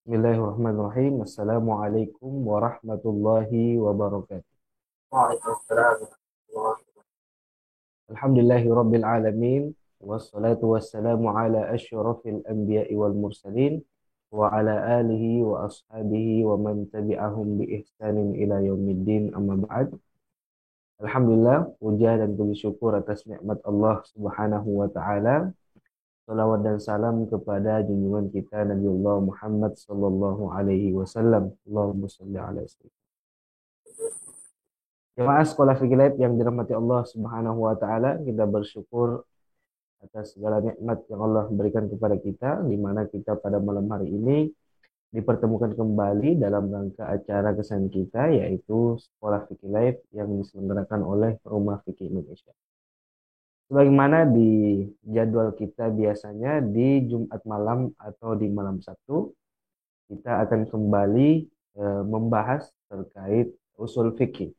Bismillahirrahmanirrahim. Assalamualaikum warahmatullahi wabarakatuh. Waalaikumsalam warahmatullahi Alhamdulillahi rabbil alamin. Wassalatu wassalamu ala asyrafil anbiya'i wal mursalin. Wa ala alihi wa ashabihi wa man tabi'ahum bi ihsanin ila yaumiddin amma ba'd. Alhamdulillah, puja dan puji syukur atas nikmat Allah subhanahu wa ta'ala. Salawat dan salam kepada junjungan kita Nabiullah Muhammad sallallahu alaihi wasallam. Allahumma salli ala sayyidina. Jemaah sekolah fikih Live yang dirahmati Allah Subhanahu wa taala, kita bersyukur atas segala nikmat yang Allah berikan kepada kita di mana kita pada malam hari ini dipertemukan kembali dalam rangka acara kesayangan kita yaitu Sekolah Fikih Live yang diselenggarakan oleh Rumah Fikih Indonesia. Sebagaimana di jadwal kita biasanya di Jumat malam atau di malam Sabtu, kita akan kembali membahas terkait usul fikih.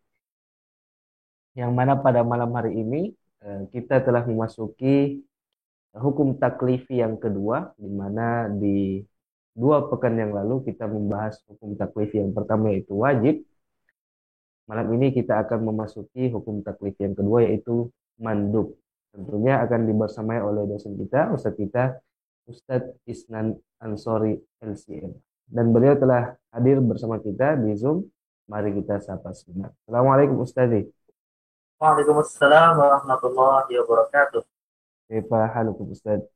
Yang mana pada malam hari ini kita telah memasuki hukum taklifi yang kedua, di mana di 2 pekan yang lalu kita membahas hukum taklifi yang pertama yaitu wajib. Malam ini kita akan memasuki hukum taklifi yang kedua yaitu mandub. Tentunya akan dibersamai oleh dosen kita, Ustadz Isnan Ansori LCM. Dan beliau telah hadir bersama kita di Zoom. Mari kita sapa sebentar. Assalamualaikum Ustadz. warahmatullahi wabarakatuh. Kaifa halukum Ustadz?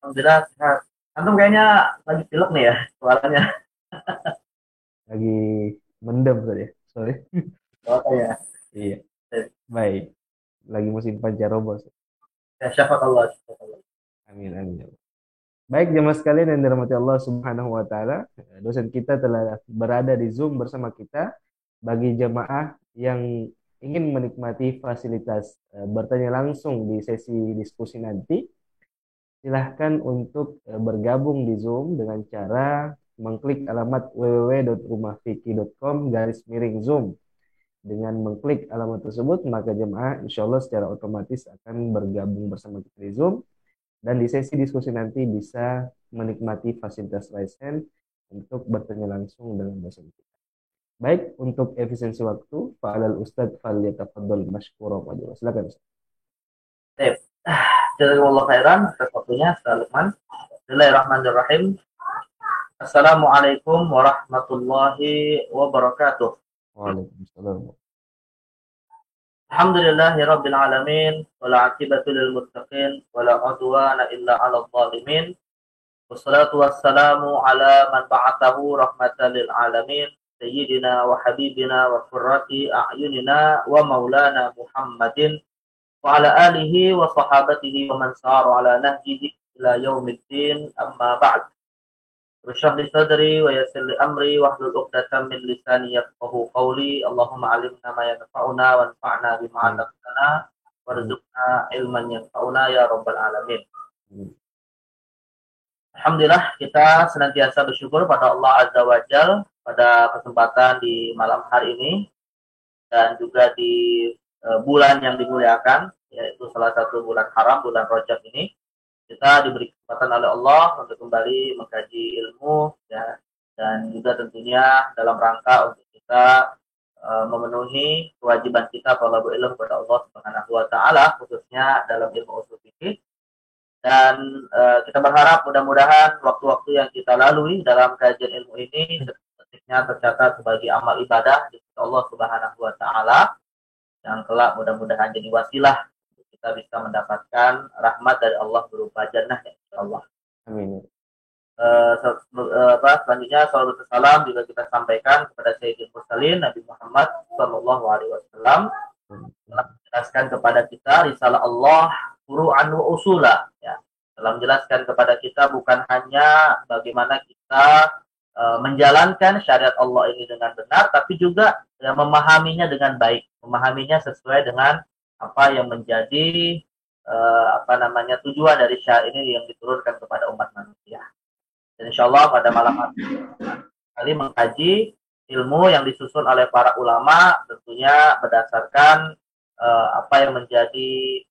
Alhamdulillah sehat. Antum kayaknya lagi pilek nih ya suaranya. Lagi mendem tadi ya. Sorry. Oh ya. Iya, baik. Lagi musim pancaroba. Ya syafakallah, syafakallah. Amin, amin. Baik, jemaah sekalian yang dirahmati Allah Subhanahu wa taala, dosen kita telah berada di Zoom bersama kita. Bagi jemaah yang ingin menikmati fasilitas bertanya langsung di sesi diskusi nanti, silahkan untuk bergabung di Zoom dengan cara mengklik alamat www.rumahfikih.com/zoom. Dengan mengklik alamat tersebut, maka jemaah insya Allah secara otomatis akan bergabung bersama kita di Zoom. Dan di sesi diskusi nanti bisa menikmati fasilitas raise hand untuk bertanya langsung dengan dosen kita. Baik, untuk efisiensi waktu, Fa'alal Ustadz Falyatafaddal Mashkura Fadila. Silakan Ustaz. Baik. Jazakumullah khairan atas waktunya, Ustaz Lukman. Bismillahirrahmanirrahim. Assalamualaikum warahmatullahi wabarakatuh. Waalaikumsalam. Alhamdulillahi rabbil alamin wal 'aqibatu lil muttaqin wala 'udwana illa 'alal zalimin. Wassalatu wassalamu ala man ba'athahu rahmatan lil alamin sayyidina wa habibina wa qurrati a'yunina wa maulana Muhammadin wa ala alihi wa sahabatihi wa man sara ala nahjihi ila yaumiddin amma ba'd. Rashrah li sadri wa yassir li amri wahlul 'uqdatam min lisani yafqahu qawli. Allahumma 'allimna ma yanfa'una wanfa'na bima 'allamtana warzuqna ilman yanfa'una ya rabbal alamin. Alhamdulillah kita senantiasa bersyukur pada Allah Azza wa Jal pada kesempatan di malam hari ini dan juga di bulan yang dimuliakan, yaitu salah satu bulan haram, bulan Rajab ini. Kita diberi kesempatan oleh Allah untuk kembali mengkaji ilmu ya, dan juga tentunya dalam rangka untuk kita memenuhi kewajiban kita talabul ilmu kepada Allah Subhanahu wa taala, khususnya dalam ilmu usul fikih. Dan kita berharap mudah-mudahan waktu-waktu yang kita lalui dalam kajian ilmu ini sepertinya tercatat sebagai amal ibadah di Allah Subhanahu wa taala yang kelak mudah-mudahan jadi wasilah untuk kita bisa mendapatkan rahmat dari Allah berupa jannah ya insyaallah. Amin. Selanjutnya salawat dan salam juga kita sampaikan kepada Sayyidul Mursalin Nabi Muhammad sallallahu alaihi wasallam telah menjelaskan kepada kita risalah Allah furu'an wa usula ya. Telah menjelaskan kepada kita bukan hanya bagaimana kita menjalankan syariat Allah ini dengan benar, tapi juga ya, memahaminya dengan baik, memahaminya sesuai dengan apa yang menjadi tujuan dari syariat ini yang diturunkan kepada umat manusia. Dan insya Allah pada malam hari kali mengkaji ilmu yang disusun oleh para ulama tentunya berdasarkan apa yang menjadi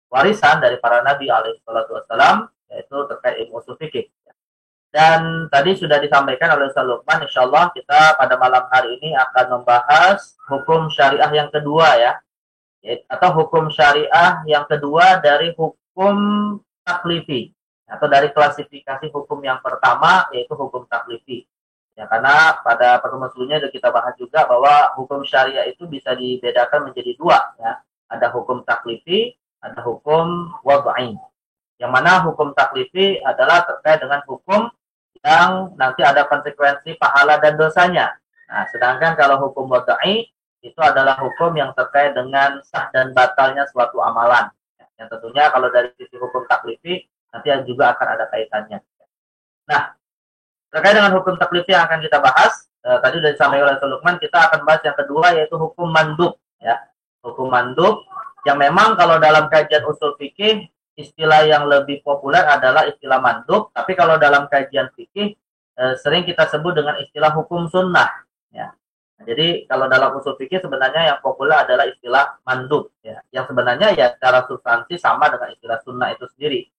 warisan dari para nabi alaihi salatu wassalam, yaitu terkait ilmu usul fikih. Dan tadi sudah disampaikan oleh Ustaz Lukman, insya Allah kita pada malam hari ini akan membahas hukum syariah yang kedua ya, atau hukum syariah yang kedua dari hukum taklifi, atau dari klasifikasi hukum yang pertama yaitu hukum taklifi. Ya, karena pada pertemuan sebelumnya sudah kita bahas juga bahwa hukum syariah itu bisa dibedakan menjadi dua ya. Ada hukum taklifi, ada hukum wad'i. Yang mana hukum taklifi adalah terkait dengan hukum yang nanti ada konsekuensi pahala dan dosanya. Nah, sedangkan kalau hukum wad'i itu adalah hukum yang terkait dengan sah dan batalnya suatu amalan. Yang tentunya kalau dari sisi hukum taklifi nanti juga akan ada kaitannya. Nah, terkait dengan hukum taklifi yang akan kita bahas, tadi sudah disampaikan oleh Lukman, kita akan bahas yang kedua yaitu hukum mandub ya. Hukum mandub yang memang kalau dalam kajian usul fikih istilah yang lebih populer adalah istilah mandub, tapi kalau dalam kajian fikih sering kita sebut dengan istilah hukum sunnah ya. Nah, jadi kalau dalam usul fikih sebenarnya yang populer adalah istilah mandub ya, yang sebenarnya ya secara substansi sama dengan istilah sunnah itu sendiri.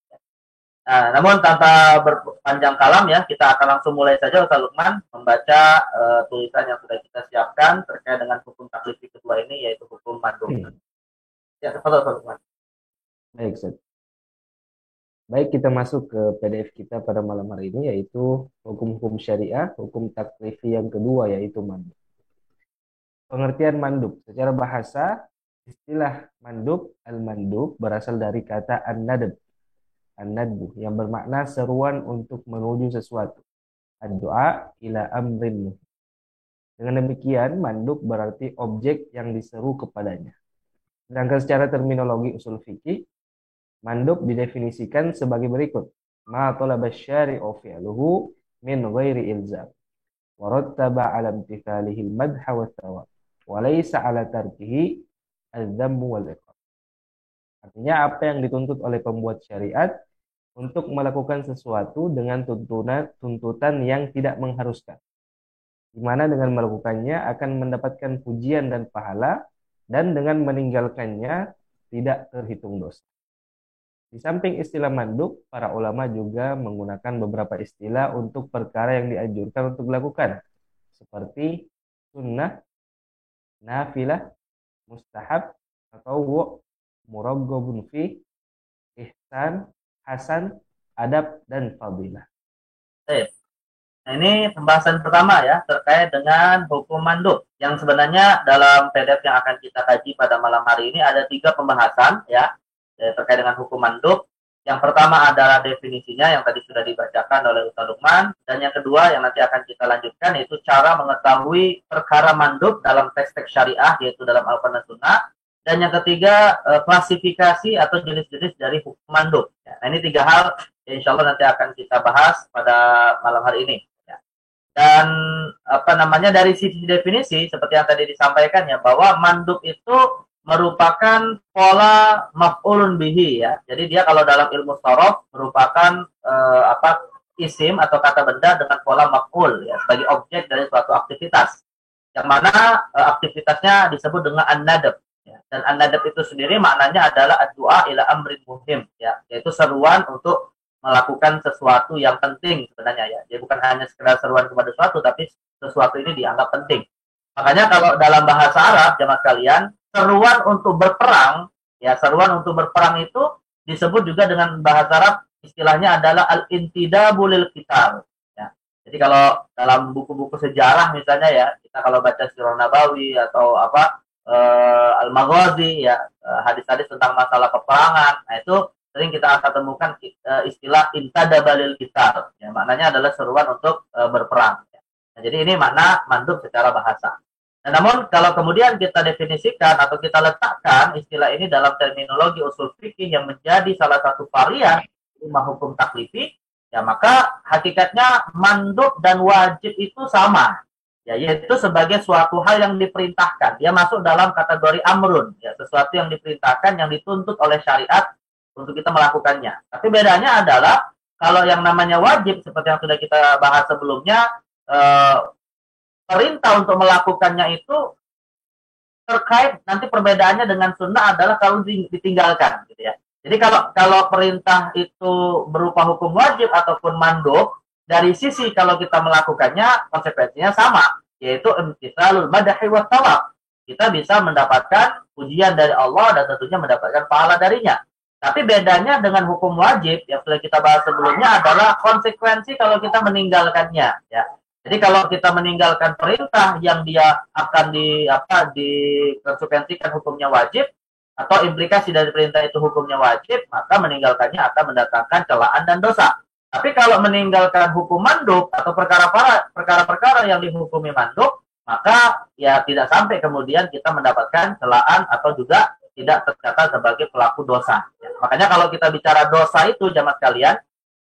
Nah, namun tanpa berpanjang kalam ya, kita akan langsung mulai saja Ustaz Lukman membaca tulisan yang sudah kita siapkan terkait dengan hukum taklifi kedua ini yaitu hukum mandub. Ya, Ustaz Lukman. Baik, Ustaz. Baik, kita masuk ke PDF kita pada malam hari ini yaitu hukum-hukum syariah, hukum taklifi yang kedua yaitu mandub. Pengertian mandub secara bahasa, istilah mandub, al-mandub berasal dari kata an-nadb, an-nadbu yang bermakna seruan untuk menuju sesuatu. Ad-du'a ila amrin. Dengan demikian, mandub berarti objek yang diseru kepadanya. Sedangkan secara terminologi usul fikih, mandub didefinisikan sebagai berikut. Ma talaba syari'u fi'luhu min ghairi ilzam. Wa rattaba 'ala imtithalihi al-madha wa thawab. Wa laysa 'ala tarkihi al-dhammu wal iqab. Artinya apa yang dituntut oleh pembuat syariat untuk melakukan sesuatu dengan tuntutan yang tidak mengharuskan. Di mana dengan melakukannya akan mendapatkan pujian dan pahala, dan dengan meninggalkannya tidak terhitung dosa. Di samping istilah mandub, para ulama juga menggunakan beberapa istilah untuk perkara yang dianjurkan untuk dilakukan, seperti sunnah, nafilah, mustahab, tatawwu', muraghhabun fi, ihsan, hasan, adab, dan fadilah. Nah, ini pembahasan pertama ya terkait dengan hukum mandub yang sebenarnya dalam PDF yang akan kita kaji pada malam hari ini ada 3 pembahasan ya terkait dengan hukum mandub. Yang pertama adalah definisinya yang tadi sudah dibacakan oleh Ustaz Lukman, dan yang kedua yang nanti akan kita lanjutkan yaitu cara mengetahui perkara mandub dalam teks-teks syariah yaitu dalam Al-Quran dan Sunnah, dan yang ketiga klasifikasi atau jenis-jenis dari hukum mandub. Nah, ini 3 hal yang insya Allah nanti akan kita bahas pada malam hari ini. Dan dari sisi definisi seperti yang tadi disampaikan ya, bahwa mandub itu merupakan pola maf'ulun bihi ya. Jadi dia kalau dalam ilmu shorof merupakan isim atau kata benda dengan pola maf'ul ya, sebagai objek dari suatu aktivitas. Yang mana aktivitasnya disebut dengan an-nadab ya. Dan an-nadab itu sendiri maknanya adalah ad-du'a ila amrin muhim ya, yaitu seruan untuk melakukan sesuatu yang penting sebenarnya ya. Jadi bukan hanya sekedar seruan kepada sesuatu, tapi sesuatu ini dianggap penting. Makanya kalau dalam bahasa Arab jemaah sekalian, seruan untuk berperang, ya seruan untuk berperang itu disebut juga dengan bahasa Arab istilahnya adalah al-intidabu lil qital. Ya. Jadi kalau dalam buku-buku sejarah misalnya ya, kita kalau baca Sirah Nabawi atau Al-Maghazi ya, hadis-hadis tentang masalah peperangan, nah itu sering kita akan temukan istilah intadaba lil qital. Ya, maknanya adalah seruan untuk berperang. Ya. Nah, jadi ini makna mandub secara bahasa. Nah, namun kalau kemudian kita definisikan atau kita letakkan istilah ini dalam terminologi usul fikih yang menjadi salah satu varian lima hukum taklifi, ya maka hakikatnya mandub dan wajib itu sama, ya, yaitu sebagai suatu hal yang diperintahkan. Dia masuk dalam kategori amrun, ya, sesuatu yang diperintahkan, yang dituntut oleh syariat untuk kita melakukannya. Tapi bedanya adalah kalau yang namanya wajib seperti yang sudah kita bahas sebelumnya, perintah untuk melakukannya itu terkait, nanti perbedaannya dengan sunnah adalah kalau ditinggalkan gitu ya. Jadi kalau perintah itu berupa hukum wajib ataupun mandub, dari sisi kalau kita melakukannya konsekuensinya sama, yaitu imtitsalul madahi wa thawab. Kita bisa mendapatkan pujian dari Allah dan tentunya mendapatkan pahala darinya. Tapi bedanya dengan hukum wajib yang sudah kita bahas sebelumnya adalah konsekuensi kalau kita meninggalkannya, ya. Jadi kalau kita meninggalkan perintah yang dia akan dikonsekuensikan hukumnya wajib, atau implikasi dari perintah itu hukumnya wajib, maka meninggalkannya akan mendatangkan celaan dan dosa. Tapi kalau meninggalkan hukum mandub atau perkara-perkara yang dihukumi mandub, maka ya tidak sampai kemudian kita mendapatkan celaan atau juga tidak tercatat sebagai pelaku dosa. Ya, makanya kalau kita bicara dosa itu, jamaah sekalian,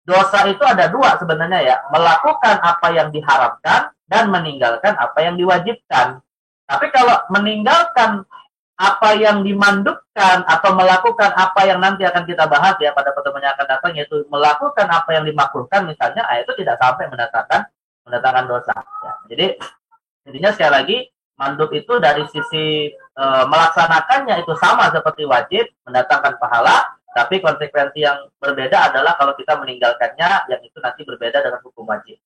dosa itu ada dua sebenarnya ya, melakukan apa yang diharamkan dan meninggalkan apa yang diwajibkan. Tapi kalau meninggalkan apa yang dimandupkan atau melakukan apa yang nanti akan kita bahas ya pada pertemuan yang akan datang, yaitu melakukan apa yang dimakruhkan misalnya, itu tidak sampai mendatangkan dosa. Ya. Jadi intinya sekali lagi, mandub itu dari sisi melaksanakannya itu sama seperti wajib, mendatangkan pahala, tapi konsekuensi yang berbeda adalah kalau kita meninggalkannya, yang itu nanti berbeda dengan hukum wajib.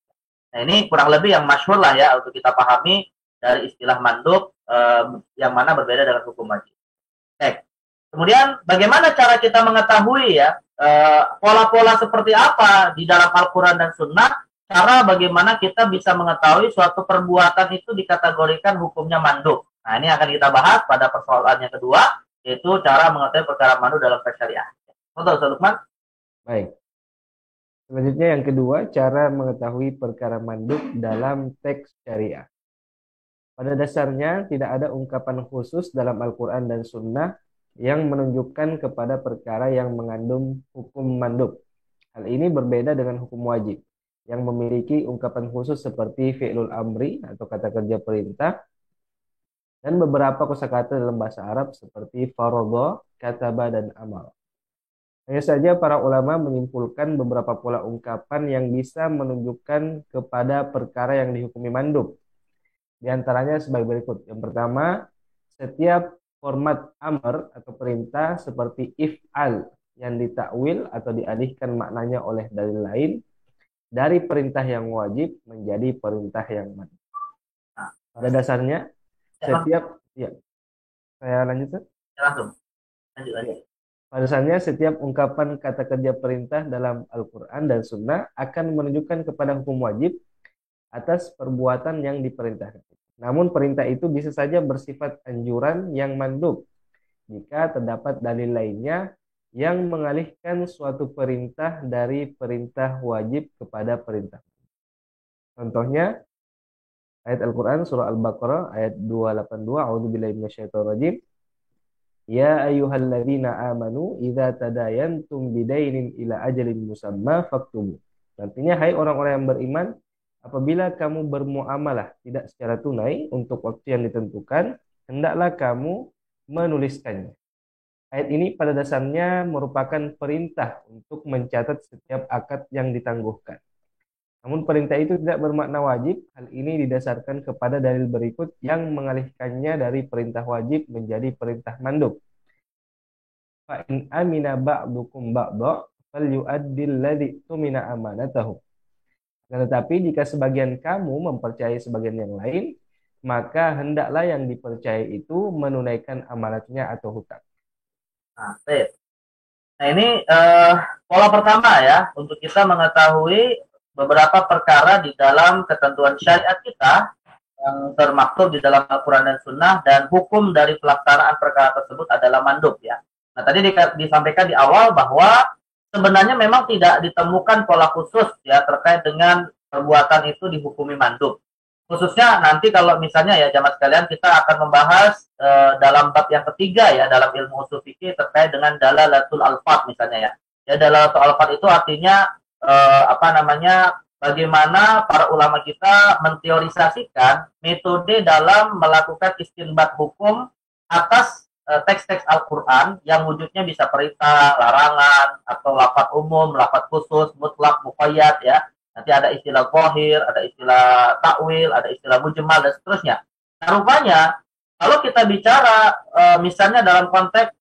Nah ini kurang lebih yang masyhur lah ya untuk kita pahami dari istilah mandub yang mana berbeda dengan hukum wajib. Kemudian bagaimana cara kita mengetahui ya pola-pola seperti apa di dalam Al-Quran dan Sunnah, cara bagaimana kita bisa mengetahui suatu perbuatan itu dikategorikan hukumnya mandub. Nah ini akan kita bahas pada persoalan yang kedua, yaitu cara mengetahui perkara mandub dalam syariah. Untuk Ustaz Lukman. Baik. Selanjutnya yang kedua, cara mengetahui perkara mandub dalam teks syariah. Pada dasarnya tidak ada ungkapan khusus dalam Al-Quran dan Sunnah yang menunjukkan kepada perkara yang mengandung hukum mandub. Hal ini berbeda dengan hukum wajib yang memiliki ungkapan khusus seperti fi'lul amri atau kata kerja perintah, dan beberapa kosakata dalam bahasa Arab seperti faradha, kataba, dan amal. Hanya saja para ulama menyimpulkan beberapa pola ungkapan yang bisa menunjukkan kepada perkara yang dihukumi mandub. Di antaranya sebagai berikut. Yang pertama, setiap format amr atau perintah seperti if'al yang ditakwil atau dialihkan maknanya oleh dalil lain dari perintah yang wajib menjadi perintah yang mandub. Pada dasarnya setiap saya lanjut. Langsung. Lanjut. Pada dasarnya setiap ungkapan kata kerja perintah dalam Al-Quran dan Sunnah akan menunjukkan kepada hukum wajib atas perbuatan yang diperintahkan. Namun perintah itu bisa saja bersifat anjuran yang mandub jika terdapat dalil lainnya yang mengalihkan suatu perintah dari perintah wajib kepada perintah. Contohnya ayat Al-Quran surah Al-Baqarah ayat 282, A'udzubillahi minasyaitonirrajim. Ya ayyuhalladzina amanu idza tadayantum bidainin ila ajalin musamma faktubu. Artinya, hai orang-orang yang beriman, apabila kamu bermuamalah tidak secara tunai untuk waktu yang ditentukan, hendaklah kamu menuliskannya. Ayat ini pada dasarnya merupakan perintah untuk mencatat setiap akad yang ditangguhkan. Namun perintah itu tidak bermakna wajib. Hal ini didasarkan kepada dalil berikut yang mengalihkannya dari perintah wajib menjadi perintah mandub. Fa in amina ba'dukum ba'dha falyu'addil ladzi tumina amanatahu. Tetapi jika sebagian kamu mempercayai sebagian yang lain, maka hendaklah yang dipercayai itu menunaikan amanatnya atau hutang. Nah ini pola pertama ya untuk kita mengetahui beberapa perkara di dalam ketentuan syariat kita yang termaktub di dalam Al-Quran dan Sunnah, dan hukum dari pelaksanaan perkara tersebut adalah mandub ya. Nah tadi disampaikan di awal bahwa sebenarnya memang tidak ditemukan pola khusus ya terkait dengan perbuatan itu dihukumi mandub. Khususnya nanti kalau misalnya ya jamaah sekalian, kita akan membahas dalam bab yang ketiga ya dalam ilmu ushul fikih terkait dengan dalalatul alfaz misalnya ya. Ya dalalatul alfaz itu artinya bagaimana para ulama kita menteorisasikan metode dalam melakukan istinbat hukum atas teks-teks Al-Quran yang wujudnya bisa perintah, larangan, atau lafaz umum, lafaz khusus, mutlak, muqayyad ya. Nanti ada istilah zahir, ada istilah takwil, ada istilah mujmal, dan seterusnya. Nah rupanya kalau kita bicara misalnya dalam konteks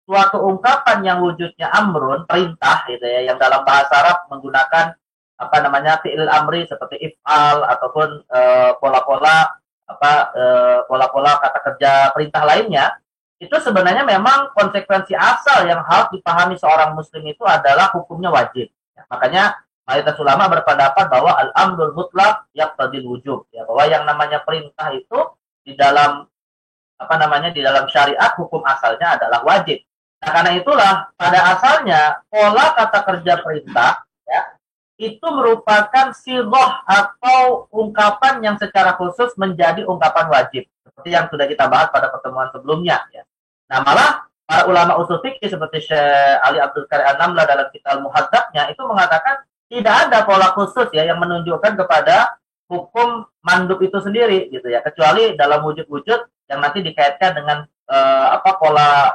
suatu ungkapan yang wujudnya amrun, perintah gitu ya, yang dalam bahasa Arab menggunakan apa namanya fi'il amri seperti if'al ataupun pola-pola pola-pola kata kerja perintah lainnya, itu sebenarnya memang konsekuensi asal yang harus dipahami seorang muslim itu adalah hukumnya wajib. Ya, makanya mayoritas ulama berpendapat bahwa al-amrul mutlaq yaqtadil wujub, ya, bahwa yang namanya perintah itu di dalam di dalam syariat hukum asalnya adalah wajib. Nah, karena itulah pada asalnya pola kata kerja perintah ya itu merupakan sigoh atau ungkapan yang secara khusus menjadi ungkapan wajib seperti yang sudah kita bahas pada pertemuan sebelumnya ya. Nah, malah para ulama usul fikih seperti Syekh Ali Abdul Qadir An-Namlah dalam kitab Muhadzabnya itu mengatakan tidak ada pola khusus ya yang menunjukkan kepada hukum mandub itu sendiri gitu ya, kecuali dalam wujud-wujud yang nanti dikaitkan dengan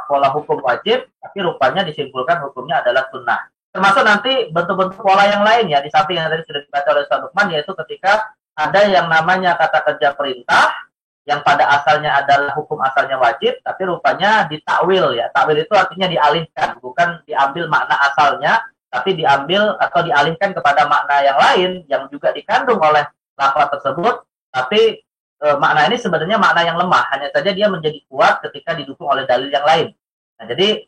pola hukum wajib, tapi rupanya disimpulkan hukumnya adalah sunnah. Termasuk nanti bentuk-bentuk pola yang lain ya, di samping yang tadi sudah dibaca oleh Ustaz Lukman, yaitu ketika ada yang namanya kata kerja perintah yang pada asalnya adalah hukum asalnya wajib, tapi rupanya ditakwil ya. Takwil itu artinya dialihkan, bukan diambil makna asalnya, tapi diambil atau dialihkan kepada makna yang lain yang juga dikandung oleh lafaz tersebut, tapi makna ini sebenarnya makna yang lemah, hanya saja dia menjadi kuat ketika didukung oleh dalil yang lain. Nah, jadi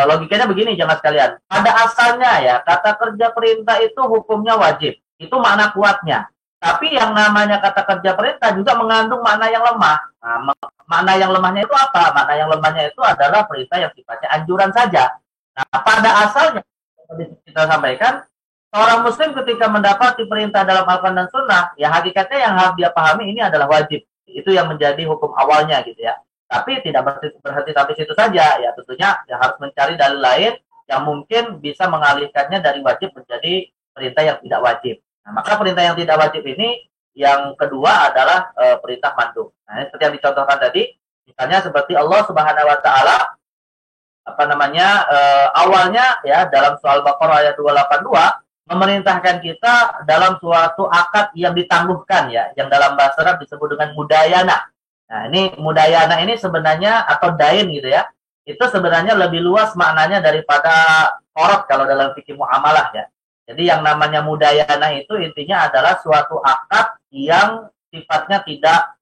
logikanya begini jamaah sekalian, pada asalnya ya kata kerja perintah itu hukumnya wajib, itu makna kuatnya. Tapi yang namanya kata kerja perintah juga mengandung makna yang lemah. Nah, makna yang lemahnya itu apa? Makna yang lemahnya itu adalah perintah yang sifatnya anjuran saja. Nah, pada asalnya kita sampaikan, seorang muslim ketika mendapati perintah dalam Al-Quran dan Sunnah, ya hakikatnya yang harus dia pahami ini adalah wajib. Itu yang menjadi hukum awalnya gitu ya. Tapi tidak berhenti sampai situ saja. Ya tentunya ya harus mencari dalil lain yang mungkin bisa mengalihkannya dari wajib menjadi perintah yang tidak wajib. Nah, maka perintah yang tidak wajib ini yang kedua adalah perintah mandub. Nah, seperti yang dicontohkan tadi, misalnya seperti Allah Subhanahu wa taala awalnya ya dalam surah Al-Baqarah ayat 282 memerintahkan kita dalam suatu akad yang ditangguhkan ya, yang dalam bahasa Arab disebut dengan mudayana. Nah, ini mudayana ini sebenarnya atau dain gitu ya. Itu sebenarnya lebih luas maknanya daripada qorad kalau dalam fikih muamalah ya. Jadi yang namanya mudayana itu intinya adalah suatu akad yang sifatnya tidak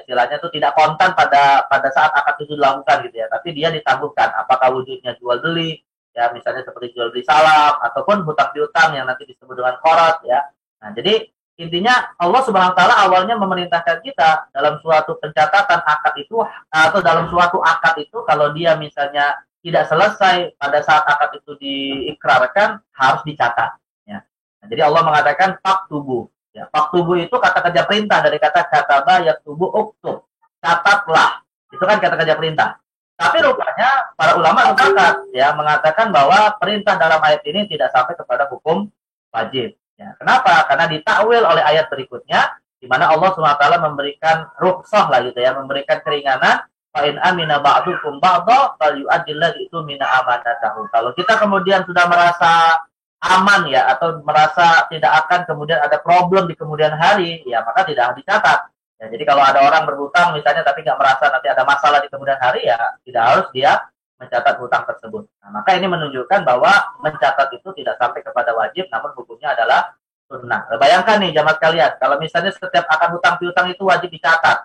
istilahnya itu tidak kontan pada saat akad itu dilakukan gitu ya, tapi dia ditangguhkan apakah wujudnya jual beli ya, misalnya seperti jual beli salam ataupun hutang piutang yang nanti disebut dengan qorad ya. Nah, jadi intinya Allah Subhanahu wa taala awalnya memerintahkan kita dalam suatu pencatatan akad itu atau dalam suatu akad itu kalau dia misalnya tidak selesai pada saat akad itu diikrarkan harus dicatat ya. Nah, jadi Allah mengatakan faktubu. Ya, faktubu itu kata kerja perintah dari kata kataba yaktubu uktub. Catatlah. Itu kan kata kerja perintah. Tapi rupanya para ulama sepakat ya mengatakan bahwa perintah dalam ayat ini tidak sampai kepada hukum wajib. Ya, kenapa? Karena ditakwil oleh ayat berikutnya di mana Allah SWT memberikan rukhsah lah gitu ya, memberikan keringanan fa in amina ba'dukum ba'dha falyu'addil ladzi mina amanatahu. Kalau kita kemudian sudah merasa aman ya atau merasa tidak akan kemudian ada problem di kemudian hari ya maka tidak harus dicatat ya. Jadi kalau ada orang berhutang misalnya tapi nggak merasa nanti ada masalah di kemudian hari ya tidak harus dia mencatat hutang tersebut. Nah, maka ini menunjukkan bahwa mencatat itu tidak sampai kepada wajib namun hukumnya adalah sunnah. Bayangkan nih jamaah sekalian kalau misalnya setiap akan hutang piutang itu wajib dicatat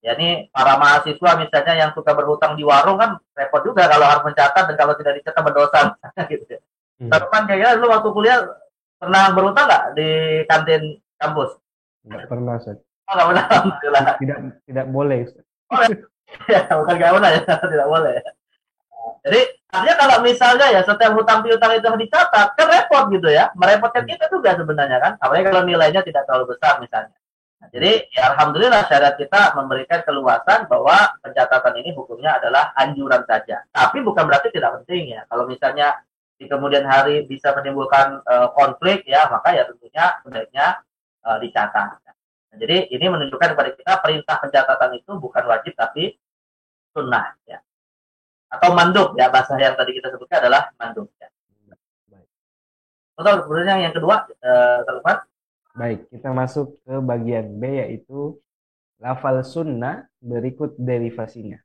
ya, ini para mahasiswa misalnya yang suka berhutang di warung kan repot juga kalau harus mencatat dan kalau tidak dicatat berdosa gitu ya. Tapi kan kayaknya lu waktu kuliah pernah berhutang nggak di kantin kampus? Nggak pernah, Ustaz. Oh, nggak pernah, alhamdulillah. Tidak boleh, Ustaz. Ya, bukan nggak pernah ya, tidak boleh. Jadi artinya kalau misalnya ya setiap hutang piutang itu harus dicatat, kan repot gitu ya, merepotkan kita juga sebenarnya kan, apalagi kalau nilainya tidak terlalu besar misalnya. Nah, jadi ya alhamdulillah syariat kita memberikan keluasan bahwa pencatatan ini hukumnya adalah anjuran saja. Tapi bukan berarti tidak penting ya. Kalau misalnya di kemudian hari bisa menimbulkan konflik ya maka ya tentunya sebaiknya dicatat. Nah, jadi ini menunjukkan kepada kita perintah pencatatan itu bukan wajib tapi sunnah ya atau mandub ya, bahasa yang tadi kita sebutkan adalah mandub ya. Betul, kemudian yang kedua teman. Baik, kita masuk ke bagian B yaitu lafal sunnah berikut derivasinya.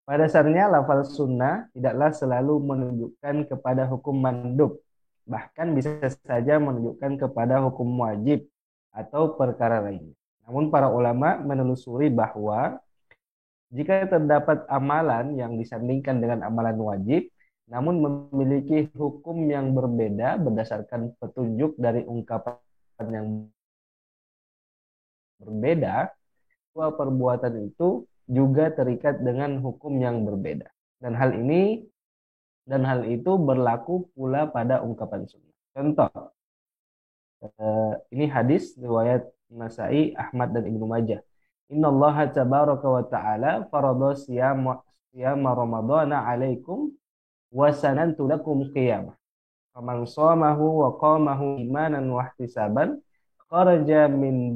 Pada dasarnya lafal sunnah tidaklah selalu menunjukkan kepada hukum mandub, bahkan bisa saja menunjukkan kepada hukum wajib atau perkara lainnya. Namun para ulama menelusuri bahwa jika terdapat amalan yang disandingkan dengan amalan wajib, namun memiliki hukum yang berbeda berdasarkan petunjuk dari ungkapan yang berbeda, dua perbuatan itu juga terikat dengan hukum yang berbeda. Dan hal itu berlaku pula pada ungkapan sunnah. Contoh, ini hadis riwayat Nasai, Ahmad dan Ibnu Majah. Innallaha tabaraka wa ta'ala farada siyama ramadhana 'alaikum wa sanantu lakum qiyamah. Faman shamahu wa qamahu imanan wa ihtisaban kharaja min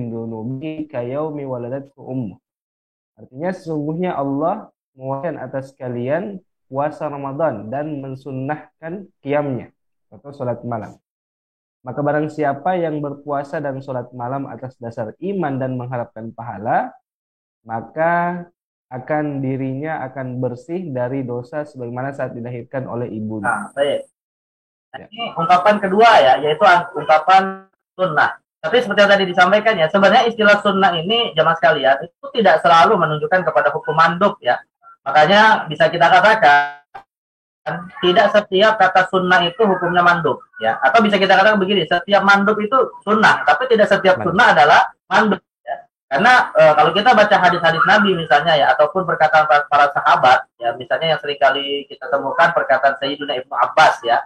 dunubi kayaumi waladathu ummuh. Artinya sesungguhnya Allah mewajibkan atas kalian puasa Ramadan dan mensunnahkan qiyamnya atau salat malam. Maka barang siapa yang berpuasa dan sholat malam atas dasar iman dan mengharapkan pahala, maka dirinya akan bersih dari dosa sebagaimana saat dilahirkan oleh ibunya. Nah, baik. Nah, ini ungkapan kedua ya, yaitu ungkapan sunnah. Tapi seperti yang tadi disampaikan ya, sebenarnya istilah sunnah ini jamaah sekalian itu tidak selalu menunjukkan kepada hukum mandub ya. Makanya bisa kita katakan tidak setiap kata sunnah itu hukumnya mandub ya, atau bisa kita katakan begini, setiap mandub itu sunnah, tapi tidak setiap sunnah adalah mandub ya. Karena kalau kita baca hadis-hadis Nabi misalnya ya, ataupun perkataan para sahabat ya, misalnya yang seringkali kita temukan perkataan Sayyidina Ibnu Abbas ya,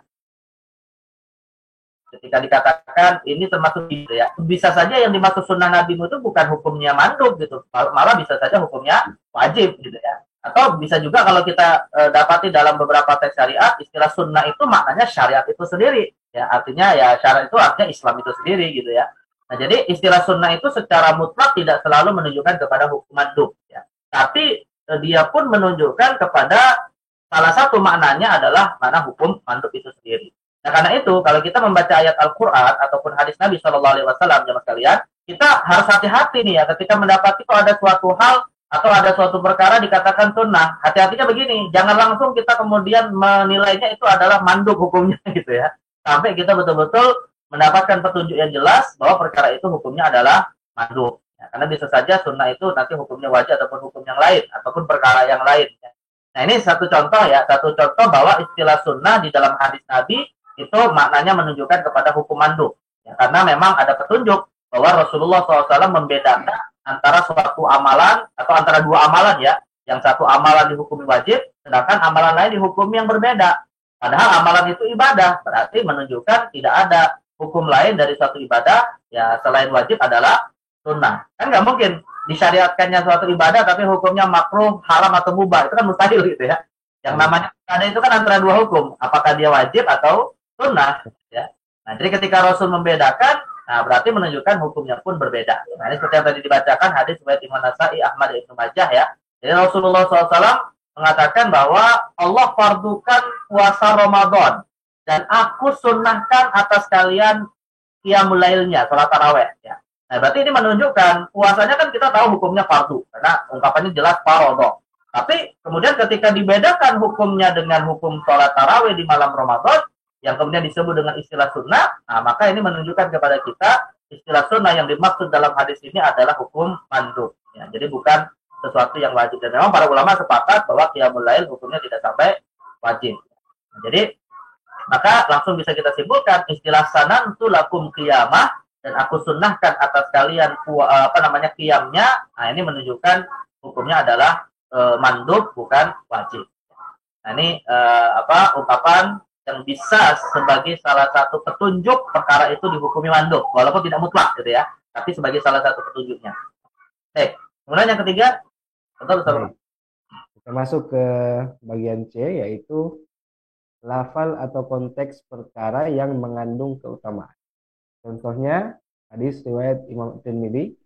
ketika dikatakan ini termasuk gitu ya, bisa saja yang dimaksud sunnah Nabi itu bukan hukumnya mandub gitu, malah bisa saja hukumnya wajib gitu ya. Atau bisa juga kalau kita dapati dalam beberapa teks syariat, istilah sunnah itu maknanya syariat itu sendiri ya, artinya ya syariat itu artinya Islam itu sendiri gitu ya. Nah, jadi istilah sunnah itu secara mutlak tidak selalu menunjukkan kepada hukum mandub ya, tapi dia pun menunjukkan kepada salah satu maknanya adalah mana hukum mandub itu sendiri. Nah, karena itu kalau kita membaca ayat Al-Qur'an ataupun hadis Nabi Shallallahu Alaihi Wasallam jemaah sekalian, kita harus hati-hati nih ya ketika mendapati itu ada suatu hal atau ada suatu perkara dikatakan sunnah, hati-hatinya begini, jangan langsung kita kemudian menilainya itu adalah mandub hukumnya gitu ya, sampai kita betul-betul mendapatkan petunjuk yang jelas bahwa perkara itu hukumnya adalah mandub ya, karena bisa saja sunnah itu nanti hukumnya wajib ataupun hukum yang lain ataupun perkara yang lain ya. Nah, ini satu contoh ya, satu contoh bahwa istilah sunnah di dalam hadis Nabi itu maknanya menunjukkan kepada hukum mandub ya, karena memang ada petunjuk bahwa Rasulullah SAW membedakan antara suatu amalan atau antara dua amalan ya, yang satu amalan dihukumi wajib, sedangkan amalan lain dihukumi yang berbeda. Padahal amalan itu ibadah, berarti menunjukkan tidak ada hukum lain dari suatu ibadah ya selain wajib adalah sunnah. Kan nggak mungkin disyariatkannya suatu ibadah tapi hukumnya makruh, haram atau mubah, itu kan mustahil gitu ya. Yang namanya ibadah itu kan antara dua hukum, apakah dia wajib atau sunnah ya. Nah, jadi ketika Rasul membedakan, nah, berarti menunjukkan hukumnya pun berbeda. Nah, ini seperti yang tadi dibacakan hadis riwayat Imam Nasai, Ahmad, Ibnu Majah ya. Jadi Rasulullah SAW mengatakan bahwa Allah fardukan puasa Ramadan dan aku sunnahkan atas kalian qiyamul lailnya, salat tarawih ya. Nah, berarti ini menunjukkan puasanya kan kita tahu hukumnya fardu karena ungkapannya jelas fardhu. Tapi kemudian ketika dibedakan hukumnya dengan hukum salat tarawih di malam Ramadan yang kemudian disebut dengan istilah sunnah, nah maka ini menunjukkan kepada kita istilah sunnah yang dimaksud dalam hadis ini adalah hukum mandub ya, jadi bukan sesuatu yang wajib. Dan memang para ulama sepakat bahwa qiyamul lail hukumnya tidak sampai wajib. Nah, jadi maka langsung bisa kita simpulkan istilah sanantu lakum qiyamah, dan aku sunnahkan atas kalian qiyamnya. Nah, ini menunjukkan hukumnya adalah mandub bukan wajib. Nah, ini ungkapan yang bisa sebagai salah satu petunjuk perkara itu dihukumi mandub, walaupun tidak mutlak gitu ya, tapi sebagai salah satu petunjuknya. Kemudian yang ketiga, betul. Kita masuk ke bagian C, yaitu lafal atau konteks perkara yang mengandung keutamaan. Contohnya hadis riwayat Imam Tirmidzi,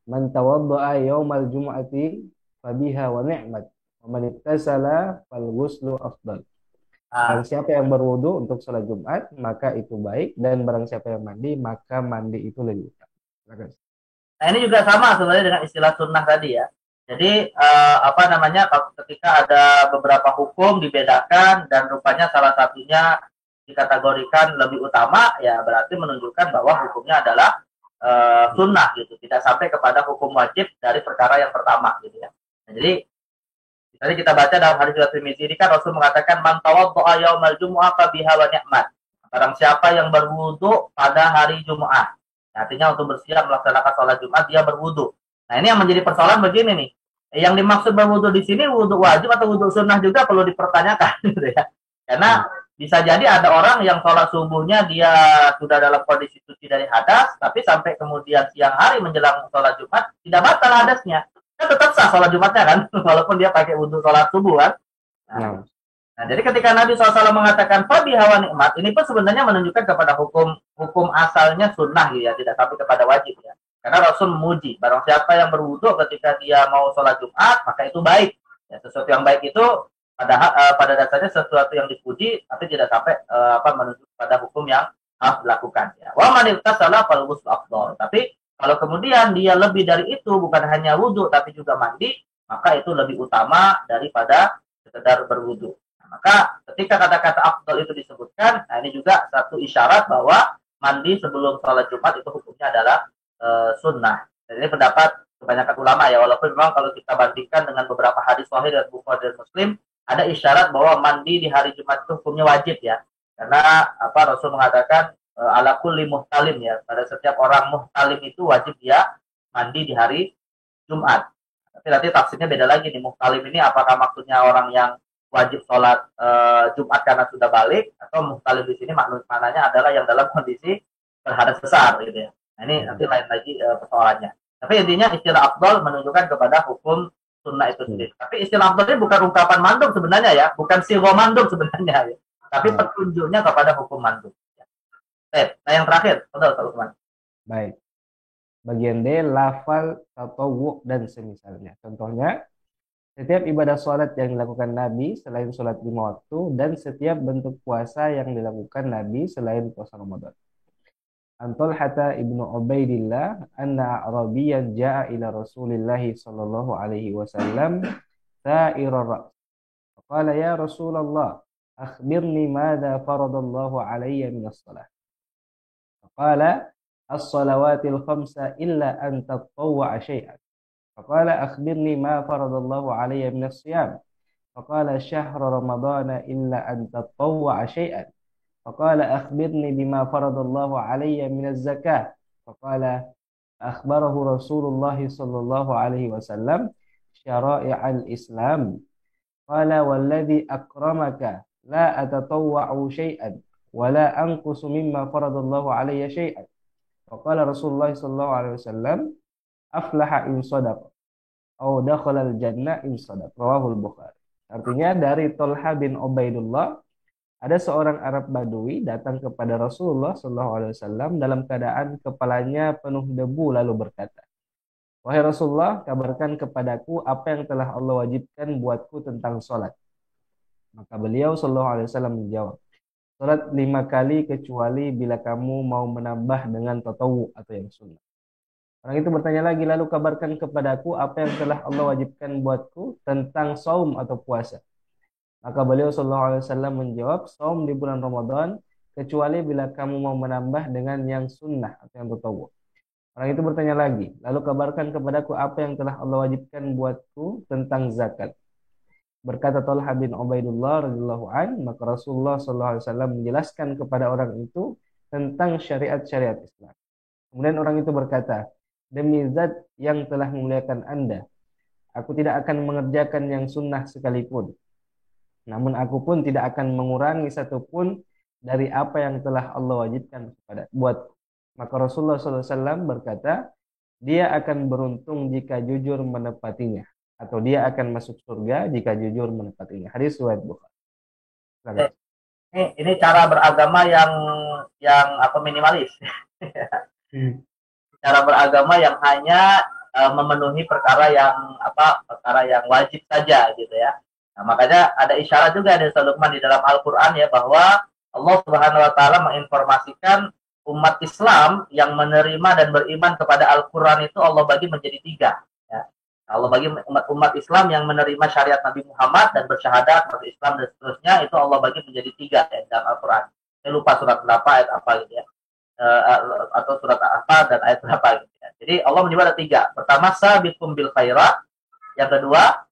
man tawaddaa yaumal jumu'ati fabiha wa ni'mat wa man ittasala fal ghuslu afdal. Barang siapa yang berwudu untuk sholat Jumat, maka itu baik, dan barang siapa yang mandi, maka mandi itu lebih utama. Nah, ini juga sama sebenarnya dengan istilah sunnah tadi ya. Jadi ketika ada beberapa hukum dibedakan dan rupanya salah satunya dikategorikan lebih utama, ya berarti menunjukkan bahwa hukumnya adalah sunnah gitu, tidak sampai kepada hukum wajib dari perkara yang pertama gitu ya. Nah, jadi misalnya kita baca dalam hadis riwayat Tirmidzi ini kan Rasul mengatakan man tawaddaa yaumal jumu'ah fa biha wa ni'mat. Barang siapa yang berwudu pada hari Jumat. Artinya untuk bersiap melaksanakan sholat Jumat dia berwudu. Nah, ini yang menjadi persoalan begini nih. Yang dimaksud berwudu di sini wudu wajib atau wudu sunnah juga perlu dipertanyakan gitu ya. Karena bisa jadi ada orang yang sholat subuhnya dia sudah dalam kondisi suci dari hadas, tapi sampai kemudian siang hari menjelang sholat Jumat tidak batal hadasnya. Kan tetap sah sholat Jumatnya kan, walaupun dia pakai wudhu sholat subuh kan. Nah, jadi ketika Nabi SAW mengatakan fabi hawa nikmat, ini pun sebenarnya menunjukkan kepada hukum asalnya sunnah gitu ya, tidak sampai kepada wajib ya. Karena Rasul memuji, barang siapa yang berwudhu ketika dia mau sholat Jumat, maka itu baik. Ya, sesuatu yang baik itu pada dasarnya sesuatu yang dipuji, tapi tidak sampai menunjuk pada hukum yang harus dilakukan. Ya. Wa man irtasala fal ghusl afdal. Tapi kalau kemudian dia lebih dari itu, bukan hanya wudhu tapi juga mandi, maka itu lebih utama daripada sekedar berwudhu. Nah, maka ketika kata-kata afdal itu disebutkan, nah ini juga satu isyarat bahwa mandi sebelum sholat Jumat itu hukumnya adalah sunnah. Dan ini pendapat kebanyakan ulama ya, walaupun memang kalau kita bandingkan dengan beberapa hadis sahih dan Bukhari dan Muslim, ada isyarat bahwa mandi di hari Jumat itu hukumnya wajib ya. Karena Rasul mengatakan ala kulli muhtalim ya, pada setiap orang muhtalim itu wajib dia mandi di hari Jumat. Tapi nanti tafsirnya beda lagi nih, muhtalim ini apakah maksudnya orang yang wajib sholat Jumat karena sudah balik, atau muhtalim di sini maknanya adalah yang dalam kondisi berhadas besar gitu ya. Nah, ini nanti lain lagi persoalannya. Tapi intinya istilah afdal menunjukkan kepada hukum sunnah itu sendiri. Tapi istilah afdal ini bukan ungkapan mandub sebenarnya ya, bukan sigo mandub sebenarnya ya. Tapi petunjuknya kepada hukum mandub. Nah yang terakhir, teman. Baik. Bagian D, lafal, tatawwu, dan semisalnya. Contohnya, setiap ibadah sholat yang dilakukan Nabi selain sholat 5 waktu, dan setiap bentuk puasa yang dilakukan Nabi selain puasa Ramadan. Antul Hatta ibnu Ubaidillah anna Arabiyan ja'a ila Rasulillahi sallallahu alaihi wasallam sa'irar ra's. Qala ya Rasulullah, akhbirni madza faradallahu alayya minas shalah. Qala as-salawatil khamsa illa an tatawwa'a syai'an. Faqala akhbirni ma faradallahu alayya minas siyam. Faqala syahra ramadana illa an tatawwa'a syai'an. Faqala akhbirni bima faradallahu alayya minaz zakah. Faqala akhbarahu Rasulullah sallallahu alaihi wasallam syara'i'al Islam. Qala walladhi akramaka la atatawwa'u syai'an wala anqusu mimma faradallahu alayya syai'an. Faqala Rasulullah sallallahu alaihi wasallam aflaha in sadaqa au dakhala al-jannah in sadaqa. Rawahul Bukhari. Artinya dari Thalha bin Ubaidullah, ada seorang Arab Badui datang kepada Rasulullah sallallahu alaihi wasallam dalam keadaan kepalanya penuh debu lalu berkata, "Wahai Rasulullah, kabarkan kepadaku apa yang telah Allah wajibkan buatku tentang salat." Maka beliau sallallahu alaihi wasallam menjawab, "Salat 5 kali kecuali bila kamu mau menambah dengan tatawwu atau yang sunnah." Orang itu bertanya lagi, "Lalu kabarkan kepadaku apa yang telah Allah wajibkan buatku tentang saum atau puasa." Maka beliau sallallahu alaihi wasallam menjawab, "Saum di bulan Ramadan kecuali bila kamu mau menambah dengan yang sunnah atau yang tatawwu." Orang itu bertanya lagi, "Lalu kabarkan kepadaku apa yang telah Allah wajibkan buatku tentang zakat." Berkata Thalha bin Ubaidullah radhiyallahu an, maka Rasulullah sallallahu alaihi wasallam menjelaskan kepada orang itu tentang syariat-syariat Islam. Kemudian orang itu berkata, "Demi zat yang telah memuliakan Anda, aku tidak akan mengerjakan yang sunnah sekalipun. Namun aku pun tidak akan mengurangi satupun dari apa yang telah Allah wajibkan buat." Maka Rasulullah SAW berkata, dia akan beruntung jika jujur menepatinya, atau dia akan masuk surga jika jujur menepatinya. Hadis riwayat Bukhari. Ini cara beragama yang minimalis. Cara beragama yang hanya memenuhi perkara yang wajib saja gitu ya. Nah, makanya ada isyarat juga dari Luqman di dalam Al-Qur'an ya, bahwa Allah Subhanahu wa taala menginformasikan umat Islam yang menerima dan beriman kepada Al-Qur'an itu Allah bagi menjadi 3 ya. Allah bagi umat Islam yang menerima syariat Nabi Muhammad dan bersyahadat masuk Islam dan seterusnya, itu Allah bagi menjadi 3 ya, dalam Al-Qur'an. Saya lupa surat berapa, ayat apa gitu ya. Atau surat apa dan ayat berapa gitu ya. Jadi Allah menyebut ada 3. Pertama sabiqum bil khairat, yang kedua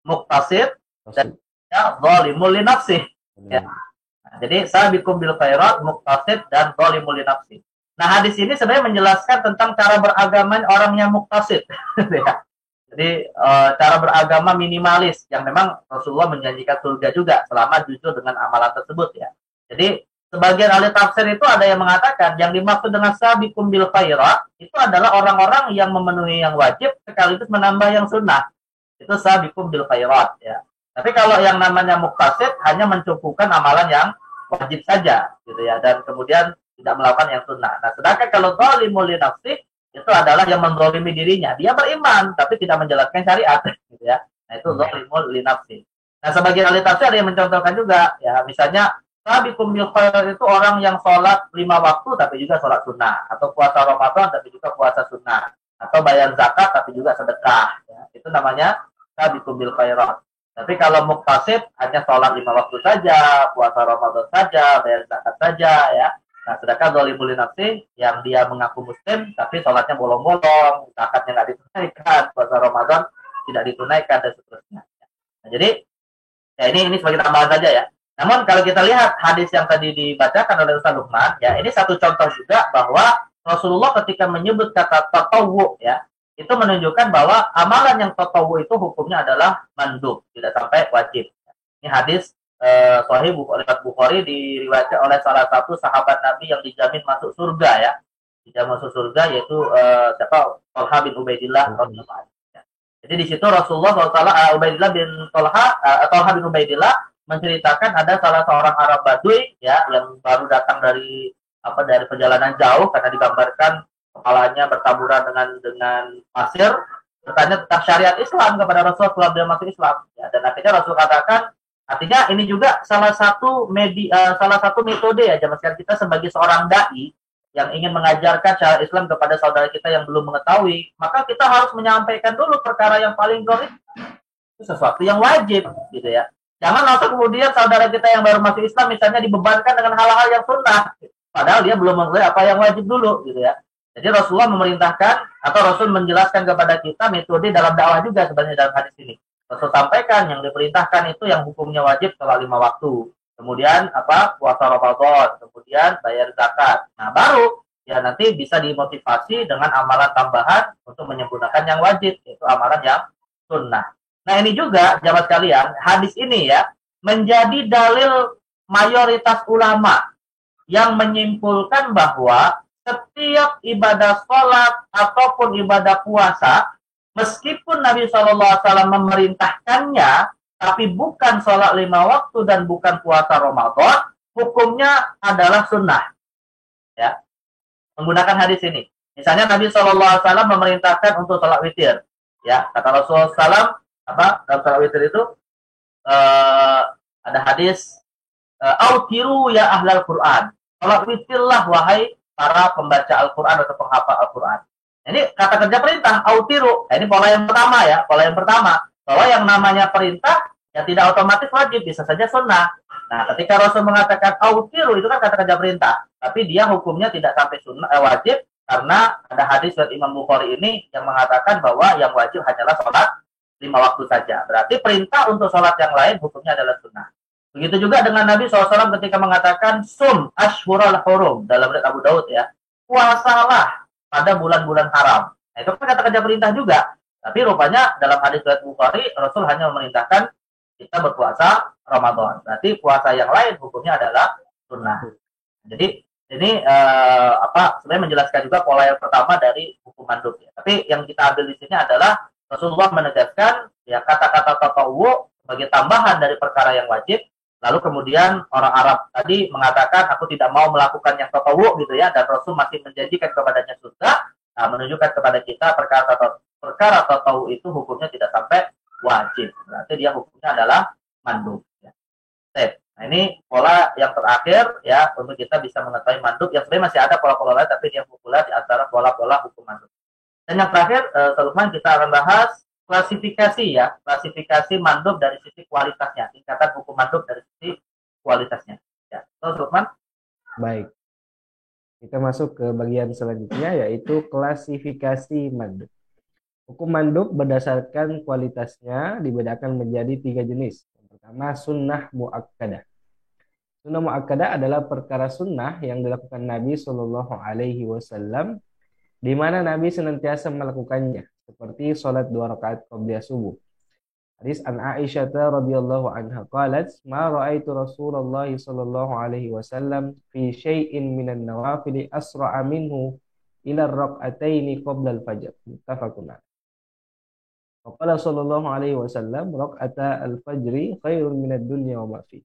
muqtasid, dan ya zalimul li nafsih. Ya. Nah, jadi sabiqum bil khairat, muqtasid, dan zalimul li nafsih. Nah, hadis ini sebenarnya menjelaskan tentang cara beragama orang yang muqtasid. Ya. Jadi cara beragama minimalis yang memang Rasulullah menjanjikan surga juga selama jujur dengan amalan tersebut ya. Jadi sebagian ahli tafsir itu ada yang mengatakan yang dimaksud dengan sabiqum bil khairat itu adalah orang-orang yang memenuhi yang wajib sekaligus menambah yang sunnah. Itu sabiqum bil khairat ya. Tapi kalau yang namanya muqtasid hanya mencukupkan amalan yang wajib saja gitu ya, dan kemudian tidak melakukan yang sunnah. Nah, sedangkan kalau zalimul li nafsih itu adalah yang menzalimi dirinya. Dia beriman tapi tidak menjalankan syariat gitu ya. Nah, itu zalimul li nafsih. Nah, sebagian ahli tafsir ada yang mencontohkan juga ya, misalnya sabiqum bil khairat itu orang yang sholat 5 waktu tapi juga sholat sunnah, atau puasa Ramadan tapi juga puasa sunnah, atau bayar zakat tapi juga sedekah ya. Itu namanya sabiqum bil khairat. Tapi kalau muqtasid hanya sholat 5 waktu saja, puasa Ramadan saja, bayar zakat saja ya. Nah, sedangkan zalimul li nafsi yang dia mengaku muslim tapi sholatnya bolong-bolong, zakatnya nggak ditunaikan, puasa Ramadan tidak ditunaikan dan seterusnya. Nah, jadi ya ini sebagai tambahan saja ya. Namun kalau kita lihat hadis yang tadi dibacakan oleh Ustaz Lukman, ya ini satu contoh juga bahwa Rasulullah ketika menyebut kata tatawwu ya, itu menunjukkan bahwa amalan yang tatawwu itu hukumnya adalah mandub, tidak sampai wajib. Ini hadis Sahih Bukhari diriwayatkan oleh salah satu sahabat Nabi yang dijamin masuk surga ya. Dijamin masuk surga yaitu siapa? Thalha bin Ubaidillah. Jadi di situ Rasulullah SAW Ubaidillah bin Thalha bin Ubaidillah menceritakan ada salah seorang Arab Baduy ya yang baru datang dari perjalanan jauh, karena digambarkan kepalanya bertaburan dengan pasir, bertanya tentang syariat Islam kepada Rasulullah setelah dia masuk Islam ya, dan akhirnya Rasul katakan, artinya ini juga salah satu metode ya jamaah kita sebagai seorang dai yang ingin mengajarkan syariat Islam kepada saudara kita yang belum mengetahui, maka kita harus menyampaikan dulu perkara yang paling prioritas, itu sesuatu yang wajib gitu ya. Jangan langsung kemudian saudara kita yang baru masuk Islam misalnya dibebankan dengan hal-hal yang sunnah, padahal dia belum mengetahui apa yang wajib dulu gitu ya. Jadi Rasulullah memerintahkan atau Rasul menjelaskan kepada kita metode dalam dakwah juga sebenarnya dalam hadis ini. Rasul sampaikan yang diperintahkan itu yang hukumnya wajib sholat 5 waktu. Kemudian puasa Ramadan, kemudian bayar zakat. Nah, baru ya nanti bisa dimotivasi dengan amalan tambahan untuk menyempurnakan yang wajib, yaitu amalan yang sunnah. Nah, ini juga jamaah sekalian, hadis ini ya menjadi dalil mayoritas ulama yang menyimpulkan bahwa setiap ibadah sholat ataupun ibadah puasa, meskipun Nabi SAW memerintahkannya, tapi bukan sholat 5 waktu dan bukan puasa Ramadan, hukumnya adalah sunnah. Ya, menggunakan hadis ini. Misalnya Nabi SAW memerintahkan untuk sholat witir. Ya, kata Rasulullah SAW, dalam sholat witir itu ada hadis, autiru ya ahlal Quran. Sholat witirlah wahai para pembaca Al-Quran atau penghafal Al-Quran. Ini kata kerja perintah, autiru. Nah, ini pola yang pertama ya, pola yang pertama. Bahwa yang namanya perintah, ya tidak otomatis wajib, bisa saja sunnah. Nah, ketika Rasul mengatakan autiru, itu kan kata kerja perintah. Tapi dia hukumnya tidak sampai sunnah, wajib, karena ada hadis dari Imam Bukhari ini yang mengatakan bahwa yang wajib hanyalah sholat 5 waktu saja. Berarti perintah untuk sholat yang lain hukumnya adalah sunnah. Begitu juga dengan Nabi SAW ketika mengatakan sum ashhurul hurum dalam riwayat Abu Daud ya, puasalah pada bulan-bulan haram. Nah, itu kan kata kerja perintah juga. Tapi rupanya dalam hadis riwayat Bukhari Rasul hanya memerintahkan kita berpuasa Ramadan. Berarti puasa yang lain hukumnya adalah sunnah. Jadi ini sebenarnya menjelaskan juga pola yang pertama dari hukum mandub ya. Tapi yang kita ambil di sini adalah Rasulullah menegaskan ya kata-kata tatawwu sebagai tambahan dari perkara yang wajib. Lalu kemudian orang Arab tadi mengatakan aku tidak mau melakukan yang tatawwu gitu ya, dan Rasul masih menjanjikan kepadanya surga. Nah, menunjukkan kepada kita perkara tatawwu itu hukumnya tidak sampai wajib. Berarti dia hukumnya adalah mandub ya. Nah, ini pola yang terakhir ya untuk kita bisa mengetahui mandub. Yang sebenarnya masih ada pola-pola lain tapi yang populer di antara pola-pola hukum mandub. Dan yang terakhir, Salman, kita akan bahas klasifikasi ya, klasifikasi mandub dari sisi kualitasnya, tingkatan hukum mandub dari sisi kualitasnya. Ya, Salman. masuk ke bagian selanjutnya, yaitu klasifikasi mandub. Hukum mandub berdasarkan kualitasnya dibedakan menjadi 3 jenis. Yang pertama, sunnah muakkadah. Sunnah muakkadah adalah perkara sunnah yang dilakukan Nabi Shallallahu Alaihi Wasallam, di mana Nabi senantiasa melakukannya, seperti sholat 2 rakaat qabliyah subuh. Hadis an Aisyah radhiyallahu anha qalat, "Ma ra'aitu Rasulullah sallallahu alaihi wasallam fi syai'in minan nawafil asra'a minhu ila ar-rak'ataini qabla al-fajr." Muttafaqun alaih. Qala sallallahu alaihi wasallam, "Rak'ata al-fajri khairun minad dunya wa ma fi."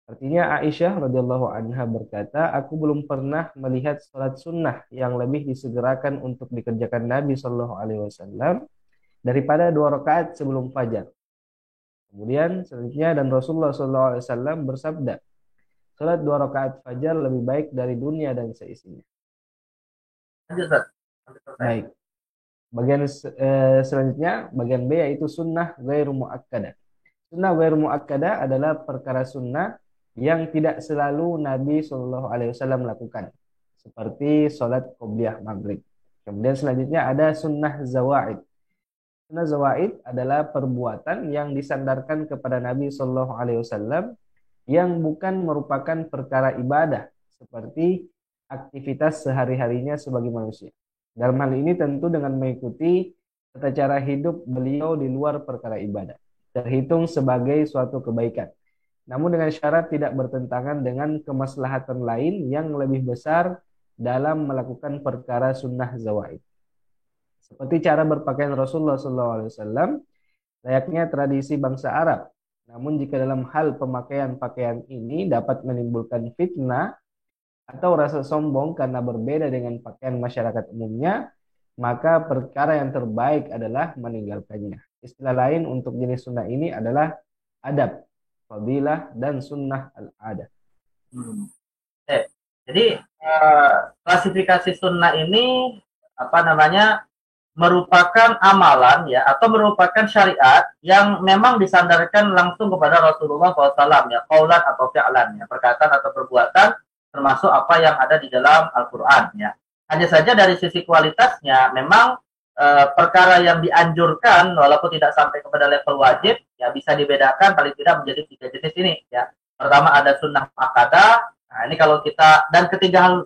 Artinya Aisyah radhiyallahu anha berkata, "Aku belum pernah melihat salat sunnah yang lebih disegerakan untuk dikerjakan Nabi sallallahu alaihi wasallam daripada 2 rakaat sebelum fajar." Kemudian selanjutnya, dan Rasulullah SAW bersabda, "Salat 2 rakaat fajar lebih baik dari dunia dan seisinya." Baik. Bagian selanjutnya, bagian B, yaitu sunnah ghairu muakkadah. Sunnah ghairu muakkadah adalah perkara sunnah yang tidak selalu Nabi SAW lakukan, seperti salat qobliyah maghrib. Kemudian selanjutnya ada sunnah zawaid. Sunnah zawaid adalah perbuatan yang disandarkan kepada Nabi Shallallahu Alaihi Wasallam yang bukan merupakan perkara ibadah, seperti aktivitas sehari-harinya sebagai manusia. Dalam hal ini tentu dengan mengikuti tata cara hidup beliau di luar perkara ibadah, terhitung sebagai suatu kebaikan. Namun dengan syarat tidak bertentangan dengan kemaslahatan lain yang lebih besar dalam melakukan perkara sunnah zawaid. Seperti cara berpakaian Rasulullah SAW, layaknya tradisi bangsa Arab. Namun jika dalam hal pemakaian pakaian ini dapat menimbulkan fitnah atau rasa sombong karena berbeda dengan pakaian masyarakat umumnya, maka perkara yang terbaik adalah meninggalkannya. Istilah lain untuk jenis sunnah ini adalah adab, fadilah, dan sunnah al-adah. Jadi klasifikasi sunnah ini merupakan amalan ya, atau merupakan syariat yang memang disandarkan langsung kepada Rasulullah SAW ya, qaulan atau fi'lan ya, perkataan atau perbuatan, termasuk apa yang ada di dalam Al-Quran ya. Hanya saja dari sisi kualitasnya memang perkara yang dianjurkan walaupun tidak sampai kepada level wajib ya, bisa dibedakan paling tidak menjadi 3 jenis ini ya. Pertama ada sunnah muakkadah. Nah, ini kalau kita, dan ketiga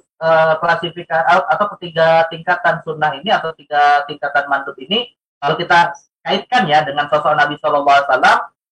klasifikasi atau ketiga tingkatan sunnah ini atau 3 tingkatan mandub ini, kalau kita kaitkan ya dengan sosok Nabi SAW,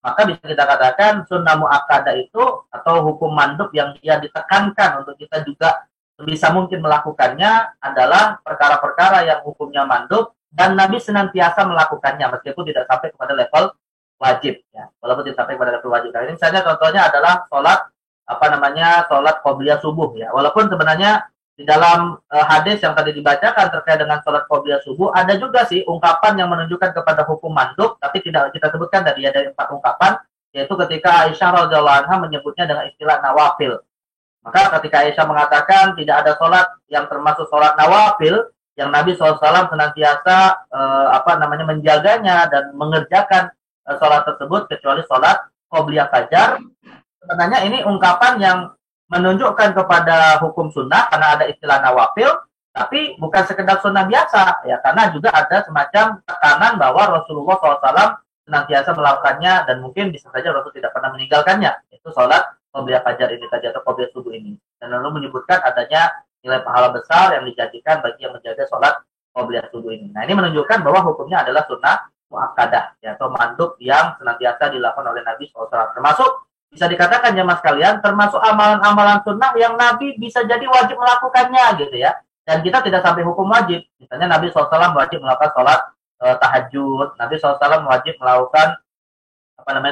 maka bisa kita katakan sunnah muakkadah itu atau hukum mandub yang dia ditekankan untuk kita juga bisa mungkin melakukannya adalah perkara-perkara yang hukumnya mandub dan Nabi senantiasa melakukannya meskipun tidak sampai kepada level wajib ya, walaupun tidak sampai kepada level wajib. Nah, ini misalnya contohnya adalah sholat qobliyah subuh ya. Walaupun sebenarnya di dalam hadis yang tadi dibacakan terkait dengan sholat qobliyah subuh ada juga sih ungkapan yang menunjukkan kepada hukum mandub, tapi tidak kita sebutkan tadi ya, dari 4 ungkapan, yaitu ketika Aisyah radhiyallahu anha menyebutnya dengan istilah nawafil. Maka ketika Aisyah mengatakan tidak ada sholat yang termasuk sholat nawafil yang Nabi SAW senantiasa menjaganya dan mengerjakan sholat tersebut kecuali sholat qobliyah fajar. Sebenarnya ini ungkapan yang menunjukkan kepada hukum sunnah karena ada istilah nawafil, tapi bukan sekedar sunnah biasa ya, karena juga ada semacam tekanan bahwa Rasulullah SAW senantiasa melakukannya dan mungkin bisa saja Rasul tidak pernah meninggalkannya, itu sholat qobliyah fajar ini tadi atau qobliyah subuh ini, dan lalu menyebutkan adanya nilai pahala besar yang dijanjikan bagi yang menjaga sholat qobliyah subuh ini. Nah, ini menunjukkan bahwa hukumnya adalah sunnah muakkadah ya, atau mandub yang senantiasa dilakukan oleh Nabi SAW, termasuk bisa dikatakan jemaah sekalian, termasuk amalan-amalan sunnah yang Nabi bisa jadi wajib melakukannya gitu ya. Dan kita tidak sampai hukum wajib. Misalnya Nabi SAW wajib melakukan sholat tahajud, Nabi SAW wajib melakukan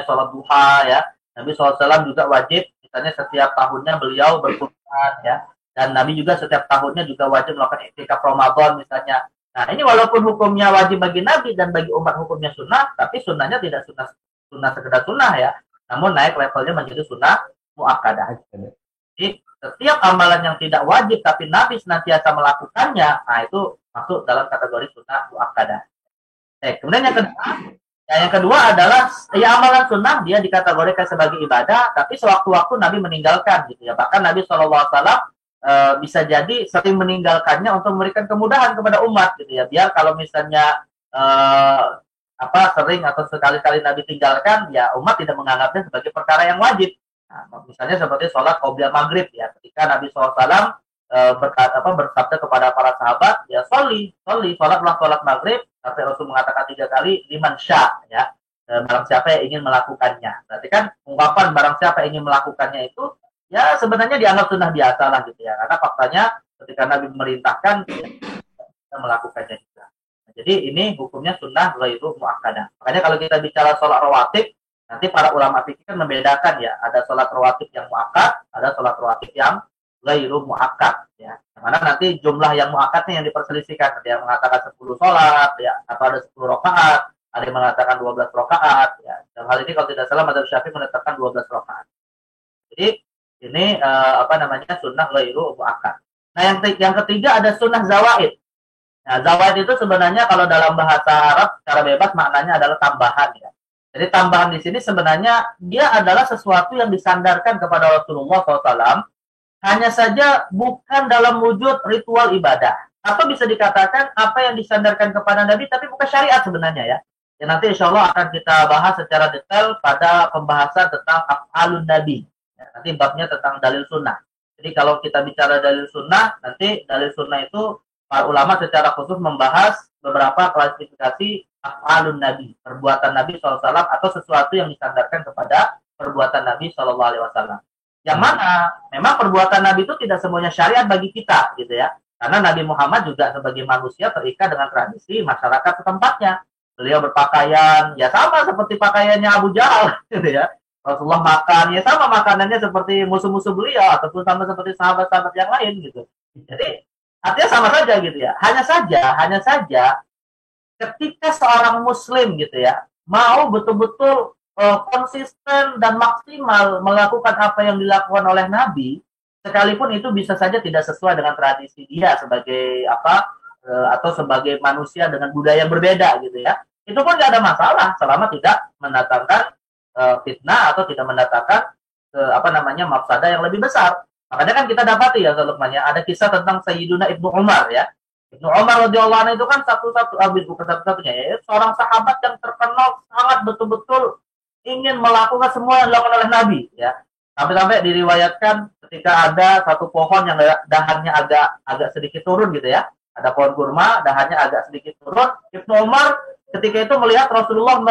sholat duha ya. Nabi SAW juga wajib, misalnya setiap tahunnya beliau berkurban ya. Dan Nabi juga setiap tahunnya juga wajib melakukan iktikaf Ramadan misalnya. Nah, ini walaupun hukumnya wajib bagi Nabi dan bagi umat hukumnya sunnah, tapi sunnahnya tidak sunnah sekedar sunnah ya. Namun naik levelnya menjadi sunnah muakkadah. Jadi setiap amalan yang tidak wajib tapi Nabi senantiasa melakukannya, nah itu masuk dalam kategori sunnah muakkadah. Kemudian yang kedua adalah ya amalan sunnah dia dikategorikan sebagai ibadah, tapi sewaktu-waktu Nabi meninggalkan gitu ya. Bahkan Nabi SAW bisa jadi sering meninggalkannya untuk memberikan kemudahan kepada umat gitu ya. Biar kalau misalnya sering atau sekali-kali Nabi tinggalkan, ya umat tidak menganggapnya sebagai perkara yang wajib. Nah, misalnya seperti sholat qobliyah maghrib ya, ketika Nabi SAW bersabda kepada para sahabat, ya sholatlah sholat maghrib sampai Rasul mengatakan 3 kali liman sya ya, barang siapa yang ingin melakukannya. Berarti kan ungkapan barang siapa yang ingin melakukannya itu ya sebenarnya dianggap sunnah biasa lah gitu ya, karena faktanya ketika Nabi memerintahkan ya, kita melakukannya juga. Nah, jadi ini hukumnya sunnah ghairu muakkadah. Makanya kalau kita bicara sholat rawatib, nanti para ulama fikih kan membedakan ya, ada sholat rawatib yang muakkad, ada sholat rawatib yang ghairu muakkad ya. Karena nanti jumlah yang muakkadnya yang diperselisihkan, ada yang mengatakan 10 sholat ya, atau ada 10 rakaat, ada yang mengatakan 12 rakaat ya. Dalam hal ini kalau tidak salah mazhab Syafi'i menetapkan 12 rakaat. Jadi ini sunnah ghairu muakkad. Nah, yang ketiga ada sunnah zawaid. Nah, zawaid itu sebenarnya kalau dalam bahasa Arab secara bebas maknanya adalah tambahan ya. Jadi tambahan di sini sebenarnya dia adalah sesuatu yang disandarkan kepada Rasulullah SAW, hanya saja bukan dalam wujud ritual ibadah. Atau bisa dikatakan apa yang disandarkan kepada Nabi tapi bukan syariat sebenarnya ya. Ya nanti insya Allah akan kita bahas secara detail pada pembahasan tentang af'alun Nabi. Ya, nanti babnya tentang dalil sunnah. Jadi kalau kita bicara dalil sunnah, nanti dalil sunnah itu para ulama secara khusus membahas beberapa klasifikasi af'alun Nabi, perbuatan Nabi SAW atau sesuatu yang disandarkan kepada perbuatan Nabi SAW. Yang mana memang perbuatan Nabi itu tidak semuanya syariat bagi kita, gitu ya. Karena Nabi Muhammad juga sebagai manusia terikat dengan tradisi masyarakat setempatnya. Beliau berpakaian, ya sama seperti pakaiannya Abu Jahal, gitu ya. Rasulullah makan, ya sama makanannya seperti musuh-musuh beliau, ataupun sama seperti sahabat-sahabat yang lain, gitu. Jadi artinya sama saja gitu ya. Hanya saja ketika seorang muslim gitu ya mau betul-betul konsisten dan maksimal melakukan apa yang dilakukan oleh Nabi, sekalipun itu bisa saja tidak sesuai dengan tradisi dia sebagai atau sebagai manusia dengan budaya yang berbeda gitu ya. Itu pun tidak ada masalah selama tidak mendatangkan fitnah atau tidak mendatangkan mafsadah yang lebih besar. Makanya kan kita dapati ya Lukmannya ada kisah tentang Sayyiduna Ibnu Umar ya. Ibnu Umar radhiyallahu anhu itu kan bukan satu-satunya ya, seorang sahabat yang terkenal sangat betul-betul ingin melakukan semua yang dilakukan oleh Nabi ya. Sampai-sampai diriwayatkan ketika ada satu pohon yang dahannya agak sedikit turun gitu ya. Ada pohon kurma, dahannya agak sedikit turun. Ibnu Umar ketika itu melihat Rasulullah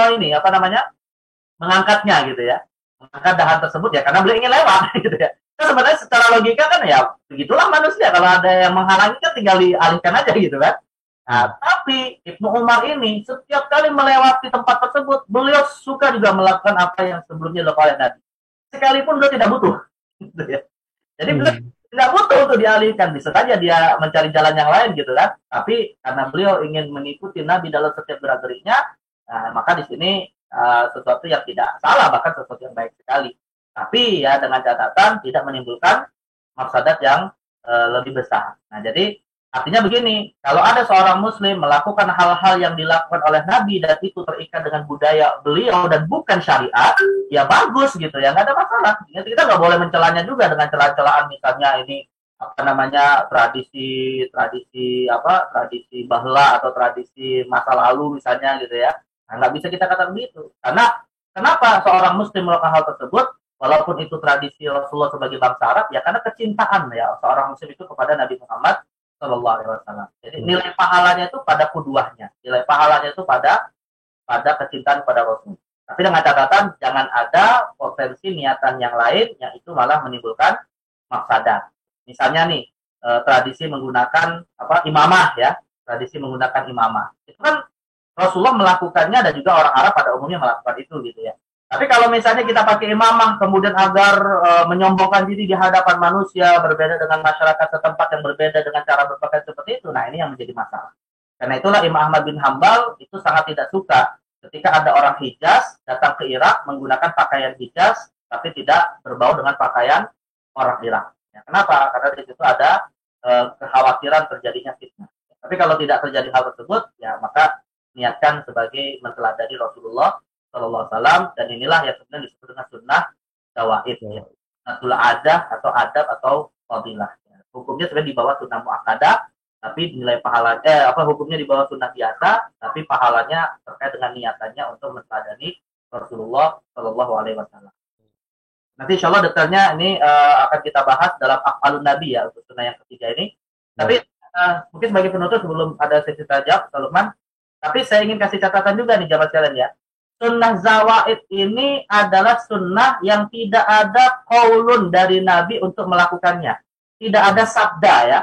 mengangkatnya gitu ya. Mengangkat dahan tersebut ya karena beliau ingin lewat gitu ya. Kan sebenarnya secara logika kan ya begitulah manusia, kalau ada yang menghalangi kan tinggal dialihkan aja gitu kan. Nah, tapi Ibnu Umar ini setiap kali melewati tempat tersebut beliau suka juga melakukan apa yang sebelumnya dilakukan oleh Nabi, sekalipun beliau tidak butuh gitu ya. Jadi beliau tidak butuh untuk dialihkan, bisa saja dia mencari jalan yang lain gitu kan, tapi karena beliau ingin mengikuti Nabi dalam setiap gerak-geriknya, maka di sini sesuatu yang tidak salah, bahkan sesuatu yang baik sekali. Tapi ya dengan catatan tidak menimbulkan mafsadat yang lebih besar. Nah, jadi artinya begini, kalau ada seorang muslim melakukan hal-hal yang dilakukan oleh Nabi dan itu terikat dengan budaya beliau dan bukan syariat, ya bagus gitu ya, nggak ada masalah. Kita nggak boleh mencelanya juga dengan celah-celahan misalnya ini tradisi bahla atau tradisi masa lalu misalnya gitu ya. Nah, nggak bisa kita katakan begitu. Karena kenapa seorang muslim melakukan hal tersebut? Walaupun itu tradisi Rasulullah sebagai bangsa Arab, ya karena kecintaan ya seorang muslim itu kepada Nabi Muhammad Shallallahu Alaihi Wasallam. Jadi nilai pahalanya itu pada kuduahnya, nilai pahalanya itu pada kecintaan pada Rasul. Tapi dengan catatan jangan ada potensi niatan yang lain yang itu malah menimbulkan mafsadah. Misalnya nih tradisi menggunakan imamah ya, tradisi menggunakan imamah. Itu kan Rasulullah melakukannya dan juga orang Arab pada umumnya melakukan itu gitu ya. Tapi kalau misalnya kita pakai imamah kemudian agar menyombongkan diri di hadapan manusia, berbeda dengan masyarakat setempat yang berbeda dengan cara berpakaian seperti itu, nah ini yang menjadi masalah. Karena itulah Imam Ahmad bin Hambal itu sangat tidak suka ketika ada orang Hijaz datang ke Irak menggunakan pakaian Hijaz tapi tidak berbau dengan pakaian orang Irak. Ya, kenapa? Karena di situ ada kekhawatiran terjadinya fitnah. Tapi kalau tidak terjadi hal tersebut, ya maka niatkan sebagai menteladani Rasulullah Sallallahu Alaihi Wasallam, dan inilah yang sebenarnya disebut dengan sunnah zawaid, ya. Sunnatul adah atau adab atau fadilah. Ya. hukumnya sebenarnya di bawah sunnah muakkadah, tapi nilai pahala hukumnya di bawah sunnah biasa, tapi pahalanya terkait dengan niatannya untuk menteladani Rasulullah Shallallahu Alaihi Wasallam. Nanti insya Allah detailnya ini akan kita bahas dalam af'alun Nabi ya untuk sunnah yang ketiga ini. Tapi mungkin sebagai penutup sebelum ada sesi tajab, Salman, tapi saya ingin kasih catatan juga nih jamaah sekalian ya. Sunnah zawaid ini adalah sunnah yang tidak ada qaulun dari Nabi untuk melakukannya. Tidak ada sabda ya.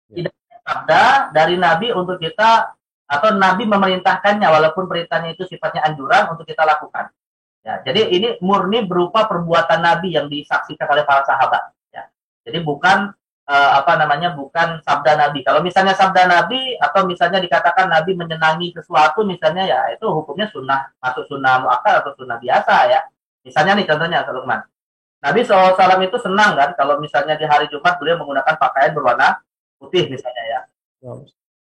Tidak ada sabda dari Nabi untuk kita, atau Nabi memerintahkannya walaupun perintahnya itu sifatnya anjuran untuk kita lakukan. Ya, jadi ini murni berupa perbuatan Nabi yang disaksikan oleh para sahabat. Ya. Jadi bukan bukan sabda Nabi. Kalau misalnya sabda Nabi atau misalnya dikatakan Nabi menyenangi sesuatu misalnya ya itu hukumnya sunnah, masuk sunnah muakkad atau sunnah biasa ya. Misalnya nih contohnya Lukman. Nabi SAW itu senang kan kalau misalnya di hari Jumat beliau menggunakan pakaian berwarna putih misalnya ya.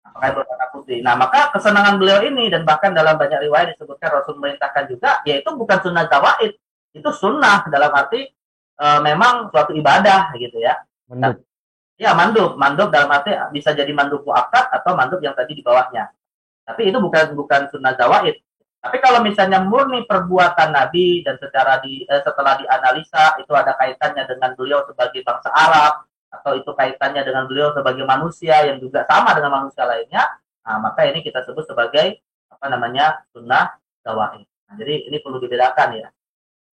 Pakaian berwarna putih. Nah maka kesenangan beliau ini dan bahkan dalam banyak riwayat disebutkan Rasul memerintahkan juga yaitu bukan sunnah zawaid. Itu sunnah dalam arti memang suatu ibadah gitu ya. Ya mandub dalam arti bisa jadi mandub muakkad atau mandub yang tadi di bawahnya. Tapi itu bukan sunnah zawaid. Tapi kalau misalnya murni perbuatan Nabi dan setelah dianalisa itu ada kaitannya dengan beliau sebagai bangsa Arab atau itu kaitannya dengan beliau sebagai manusia yang juga sama dengan manusia lainnya, nah, maka ini kita sebut sebagai sunnah zawaid. Nah, jadi ini perlu dibedakan ya.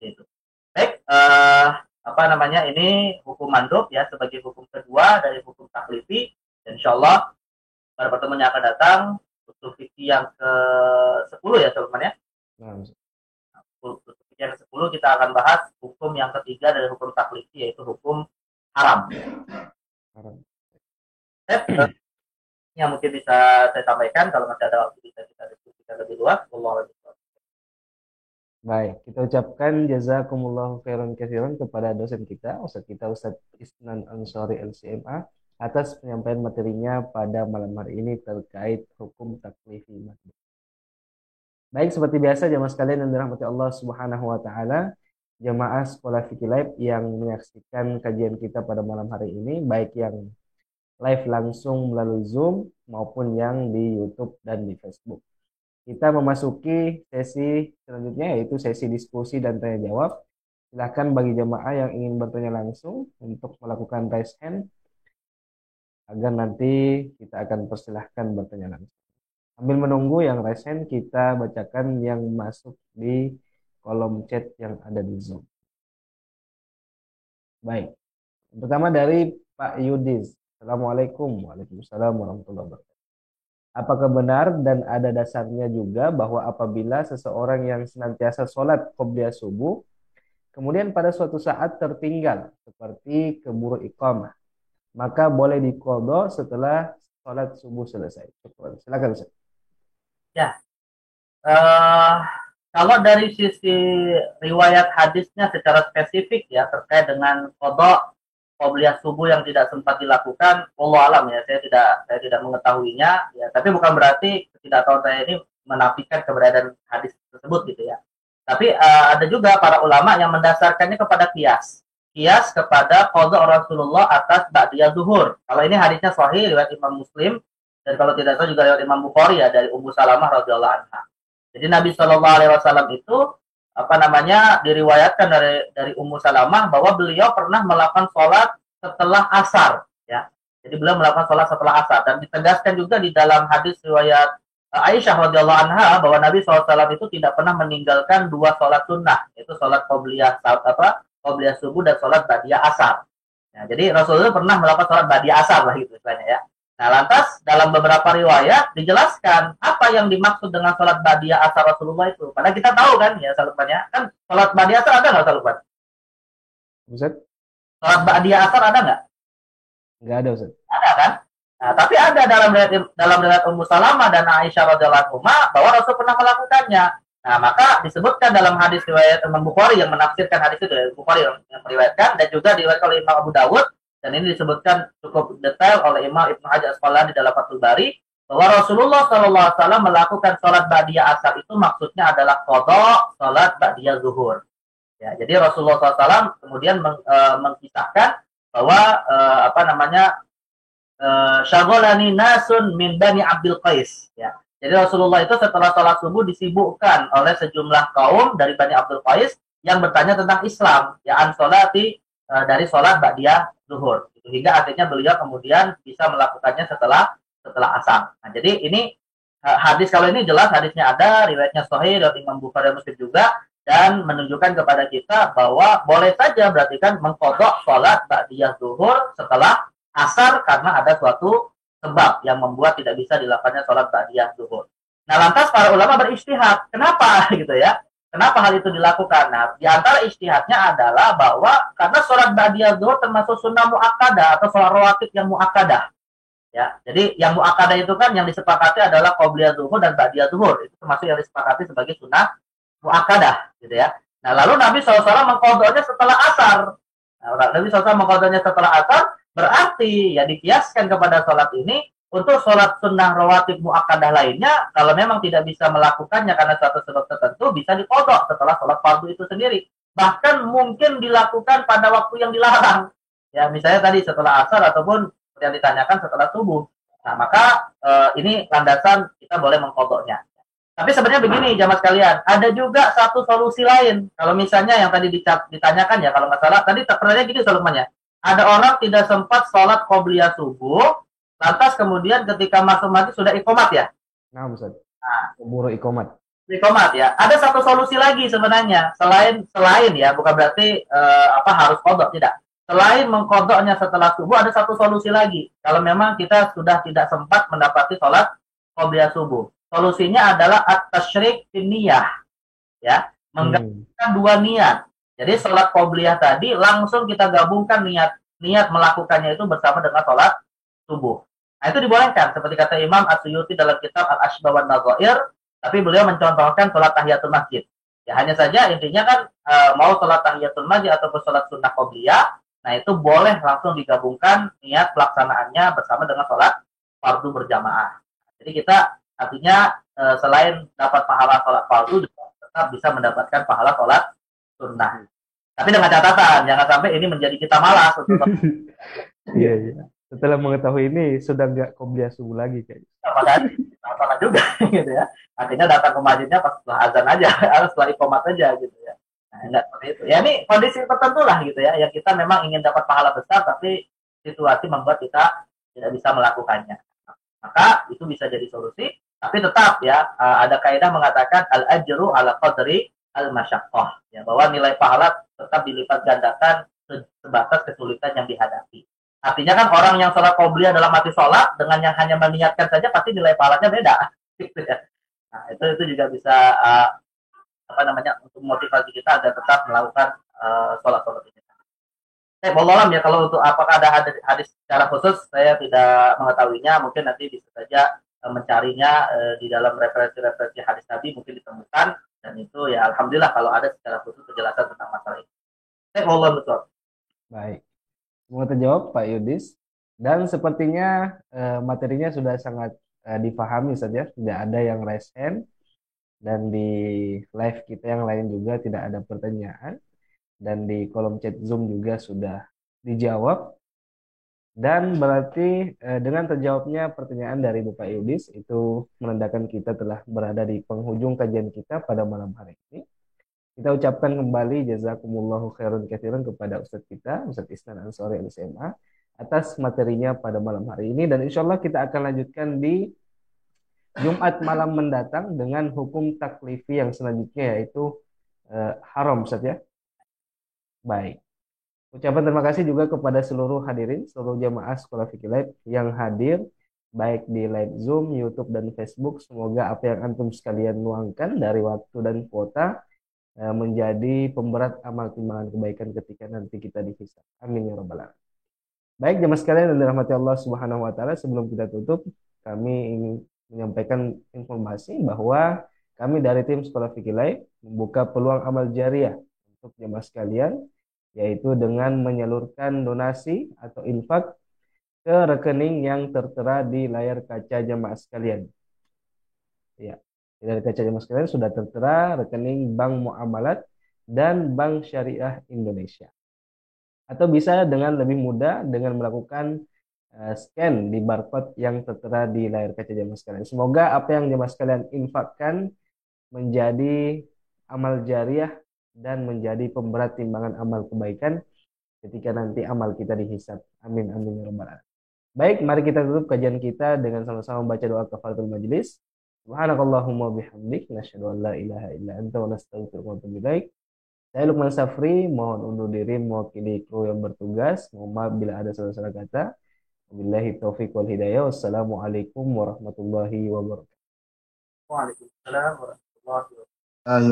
Gitu. Baik. Ini hukum mandub ya sebagai hukum kedua dari hukum taklifi. Dan insyaallah pada pertemuan yang akan datang usul fikih yang ke-10 ya teman-teman ya. Usul fikih yang ke-10 kita akan bahas hukum yang ketiga dari hukum taklifi yaitu hukum haram. Yang mungkin bisa saya sampaikan kalau masih ada waktu bisa kita diskusikan lebih luas. Baik, kita ucapkan jazakumullahu khairan katsiran kepada dosen kita, Ustaz Isnan Ansori LCMA atas penyampaian materinya pada malam hari ini terkait hukum taklifi mandub. Baik, seperti biasa jamaah sekalian yang dirahmati Allah Subhanahu wa taala, jamaah Sekolah Fikih Live yang menyaksikan kajian kita pada malam hari ini, baik yang live langsung melalui Zoom maupun yang di YouTube dan di Facebook. Kita memasuki sesi selanjutnya yaitu sesi diskusi dan tanya jawab. Silakan bagi jamaah yang ingin bertanya langsung untuk melakukan raise hand agar nanti kita akan persilahkan bertanya langsung. Sambil menunggu yang raise hand, kita bacakan yang masuk di kolom chat yang ada di Zoom. Baik. Pertama dari Pak Yudis. Assalamualaikum. Waalaikumsalam warahmatullahi wabarakatuh. Apakah benar dan ada dasarnya juga bahwa apabila seseorang yang senantiasa sholat qobliyah subuh, kemudian pada suatu saat tertinggal seperti keburu iqamah, maka boleh diqadha setelah sholat subuh selesai? Silakan Ustaz. Ya, kalau dari sisi riwayat hadisnya secara spesifik ya terkait dengan qadha qobliyah subuh yang tidak sempat dilakukan, wallahu alam ya, saya tidak mengetahuinya ya, tapi bukan berarti ketidaktahuan saya ini menafikan keberadaan hadis tersebut gitu ya. Tapi ada juga para ulama yang mendasarkannya kepada qiyas kepada qadha Rasulullah atas ba'diyah zuhur. Kalau ini hadisnya sahih riwayat Imam Muslim dan kalau tidak salah juga riwayat Imam Bukhari ya dari Ummu Salamah radhiyallahu anha. Jadi Nabi Shallallahu alaihi wasallam itu diriwayatkan dari Ummu Salamah bahwa beliau pernah melakukan sholat setelah asar ya. Jadi beliau melakukan sholat setelah asar dan ditegaskan juga di dalam hadis riwayat Aisyah radhiyallahu anha bahwa Nabi SAW itu tidak pernah meninggalkan dua sholat sunnah, yaitu sholat qobliyah subuh dan sholat ba'diyah asar. Ya, jadi Rasulullah pernah melakukan sholat ba'diyah asar lah gitu istilahnya ya. Nah, lantas dalam beberapa riwayat dijelaskan apa yang dimaksud dengan sholat ba'diyah asar Rasulullah itu. Padahal kita tahu kan ya Salukmannya, kan sholat ba'diyah asar ada nggak Salukman? Ustaz? Sholat ba'diyah asar ada nggak? Nggak ada Ustaz. Ada kan? Nah, tapi ada dalam riwayat Ummu Salamah dan Aisyah radhiyallahu anha bahwa Rasul pernah melakukannya. Nah, maka disebutkan dalam hadis riwayat Imam Bukhari yang menafsirkan hadis itu dari Bukhari yang meriwayatkan dan juga diriwayatkan oleh Imam Abu Dawud. Dan ini disebutkan cukup detail oleh Imam Ibnu Hajar Asqalani di dalam Fathul Bari bahwa Rasulullah SAW melakukan sholat ba'diyah asar itu maksudnya adalah qadha sholat ba'diyah zuhur. Ya, jadi Rasulullah SAW kemudian mengkisahkan bahwa apa namanya syagolani nasun min bani Abdul Qais ya. Jadi Rasulullah itu setelah sholat subuh disibukkan oleh sejumlah kaum dari Bani Abdul Qais yang bertanya tentang Islam ya an sholati dari sholat ba'diyah zuhur gitu. Hingga akhirnya beliau kemudian bisa melakukannya setelah asar. Nah, jadi ini hadis kalau ini jelas hadisnya ada, riwayatnya sahih dari Imam Bukhari dan Muslim juga dan menunjukkan kepada kita bahwa boleh saja berarti kan mengkodok sholat ba'diyah zuhur setelah asar karena ada suatu sebab yang membuat tidak bisa dilakukannya sholat ba'diyah zuhur. Nah, lantas para ulama beristihad. Kenapa gitu ya? Kenapa hal itu dilakukan? Nah, di antara istihadnya adalah bahwa karena sholat ba'diyah zuhur termasuk sunnah mu'akkadah atau sholat rawatib yang mu'akkadah. Ya, jadi yang mu'akkadah itu kan yang disepakati adalah qobliyah zuhur dan ba'diyah zuhur. Itu termasuk yang disepakati sebagai sunnah mu'akkadah, gitu ya. Nah, lalu Nabi SAW mengkodoknya setelah asar. Nah, Nabi SAW mengkodoknya setelah asar, berarti ya dikiaskan kepada sholat ini untuk sholat sunnah rawatib mu'akkadah lainnya, kalau memang tidak bisa melakukannya karena suatu sebab tertentu, bisa dikodok setelah sholat fardu itu sendiri. Bahkan mungkin dilakukan pada waktu yang dilarang. Ya, misalnya tadi setelah asar ataupun yang ditanyakan setelah subuh. Nah, maka ini landasan kita boleh mengkodoknya. Tapi sebenarnya begini, jamaah sekalian, ada juga satu solusi lain. Kalau misalnya yang tadi ditanyakan ya, kalau nggak salah, tadi pertanyaannya gini solusinya. Ada orang tidak sempat sholat qobliyah subuh, lantas kemudian ketika masuk masjid sudah ikomat ya. Nah, Ustaz. Nah, Buru ikomat. ikomat ya. Ada satu solusi lagi sebenarnya, selain ya, bukan berarti apa harus kodok, tidak. Selain mengkodoknya setelah subuh, ada satu solusi lagi. Kalau memang kita sudah tidak sempat mendapati sholat qobliyah subuh. Solusinya adalah at-tasyrik bin niyah. Ya, menggabungkan dua niat. Jadi sholat qobliyah tadi langsung kita gabungkan niat melakukannya itu bersama dengan sholat subuh. Nah, itu dibolehkan. Seperti kata Imam As-Suyuti dalam kitab Al-Ashbah wan Nadhair, tapi beliau mencontohkan sholat tahiyatul masjid. Ya, hanya saja intinya kan mau sholat tahiyatul masjid ataupun sholat sunnah qobliyah, nah itu boleh langsung digabungkan niat pelaksanaannya bersama dengan sholat fardu berjamaah. Jadi kita artinya selain dapat pahala sholat fardu juga tetap bisa mendapatkan pahala sholat sunnah. Tapi dengan catatan jangan sampai ini menjadi kita malas untuk Iya, iya. Setelah mengetahui ini sudah nggak qobliyah subuh lagi kayaknya. sama juga gitu ya. Akhirnya datang ke masjidnya pas setelah azan aja, harus setelah iqamat aja gitu ya. Nah, enggak seperti itu. Ya ini kondisi tertentu lah gitu ya, yang kita memang ingin dapat pahala besar tapi situasi membuat kita tidak bisa melakukannya. Maka itu bisa jadi solusi, tapi tetap ya ada kaidah mengatakan al-ajru ala qadri al-masyaqqah ya, bahwa nilai pahala tetap dilipat gandakan sebatas kesulitan yang dihadapi. Artinya kan orang yang sholat qobliyah dalam arti sholat dengan yang hanya meniatkan saja pasti nilai pahalanya beda. Gitu ya. Nah, itu juga bisa apa namanya untuk motivasi kita agar tetap melakukan sholat-sholat ini. Wallahualam ya, kalau untuk apakah ada hadis secara khusus saya tidak mengetahuinya, mungkin nanti bisa saja mencarinya di dalam referensi-referensi hadis Nabi mungkin ditemukan, dan itu ya alhamdulillah kalau ada secara khusus penjelasan tentang masalah ini. Wallahualam betul. Baik. Semoga terjawab Pak Yudis. Dan sepertinya materinya sudah sangat dipahami saja, tidak ada yang raise hand, dan di live kita yang lain juga tidak ada pertanyaan, dan di kolom chat Zoom juga sudah dijawab. Dan berarti dengan terjawabnya pertanyaan dari Bapak Yudis itu menandakan kita telah berada di penghujung kajian kita pada malam hari ini. Kita ucapkan kembali jazakumullahu khairan katsiran kepada Ustadz kita, Ustadz Isnan Ansori LSMA, atas materinya pada malam hari ini. Dan insya Allah kita akan lanjutkan di Jumat malam mendatang dengan hukum taklifi yang selanjutnya, yaitu haram, Ustadz ya. Baik. Ucapan terima kasih juga kepada seluruh hadirin, seluruh jamaah Sekolah Fikih Live yang hadir, baik di live Zoom, YouTube, dan Facebook. Semoga apa yang antum sekalian luangkan dari waktu dan kuota menjadi pemberat amal timbangan kebaikan ketika nanti kita dihisab. Amin ya rabbal alamin. Baik jemaah sekalian yang dirahmati Allah Subhanahu wa taala, sebelum kita tutup, kami ingin menyampaikan informasi bahwa kami dari tim Sekolah Fikih Live membuka peluang amal jariah untuk jemaah sekalian, yaitu dengan menyalurkan donasi atau infak ke rekening yang tertera di layar kaca jemaah sekalian. Ya. Dari kaca jemaah sekalian sudah tertera rekening Bank Muamalat dan Bank Syariah Indonesia. Atau bisa dengan lebih mudah dengan melakukan scan di barcode yang tertera di layar kaca jamaah sekalian. Semoga apa yang jamaah sekalian infakkan menjadi amal jariah dan menjadi pemberat timbangan amal kebaikan ketika nanti amal kita dihisab. Amin amin ya rabbal alamin. Baik, mari kita tutup kajian kita dengan sama-sama membaca doa kafaratul majelis. Subhanakallahumma bihamdik nasyhadu an la ilaha illa anta wa nastaghfiruka wa natubu ilaik. Saya Lukman Safri, mohon undur diri mewakili kru yang bertugas. Mohon maaf bila ada salah-salah kata. Wabillahi taufiq wal hidayah. Wassalamualaikum warahmatullahi wabarakatuh. Waalaikumsalam warahmatullahi wabarakatuh. Ayo.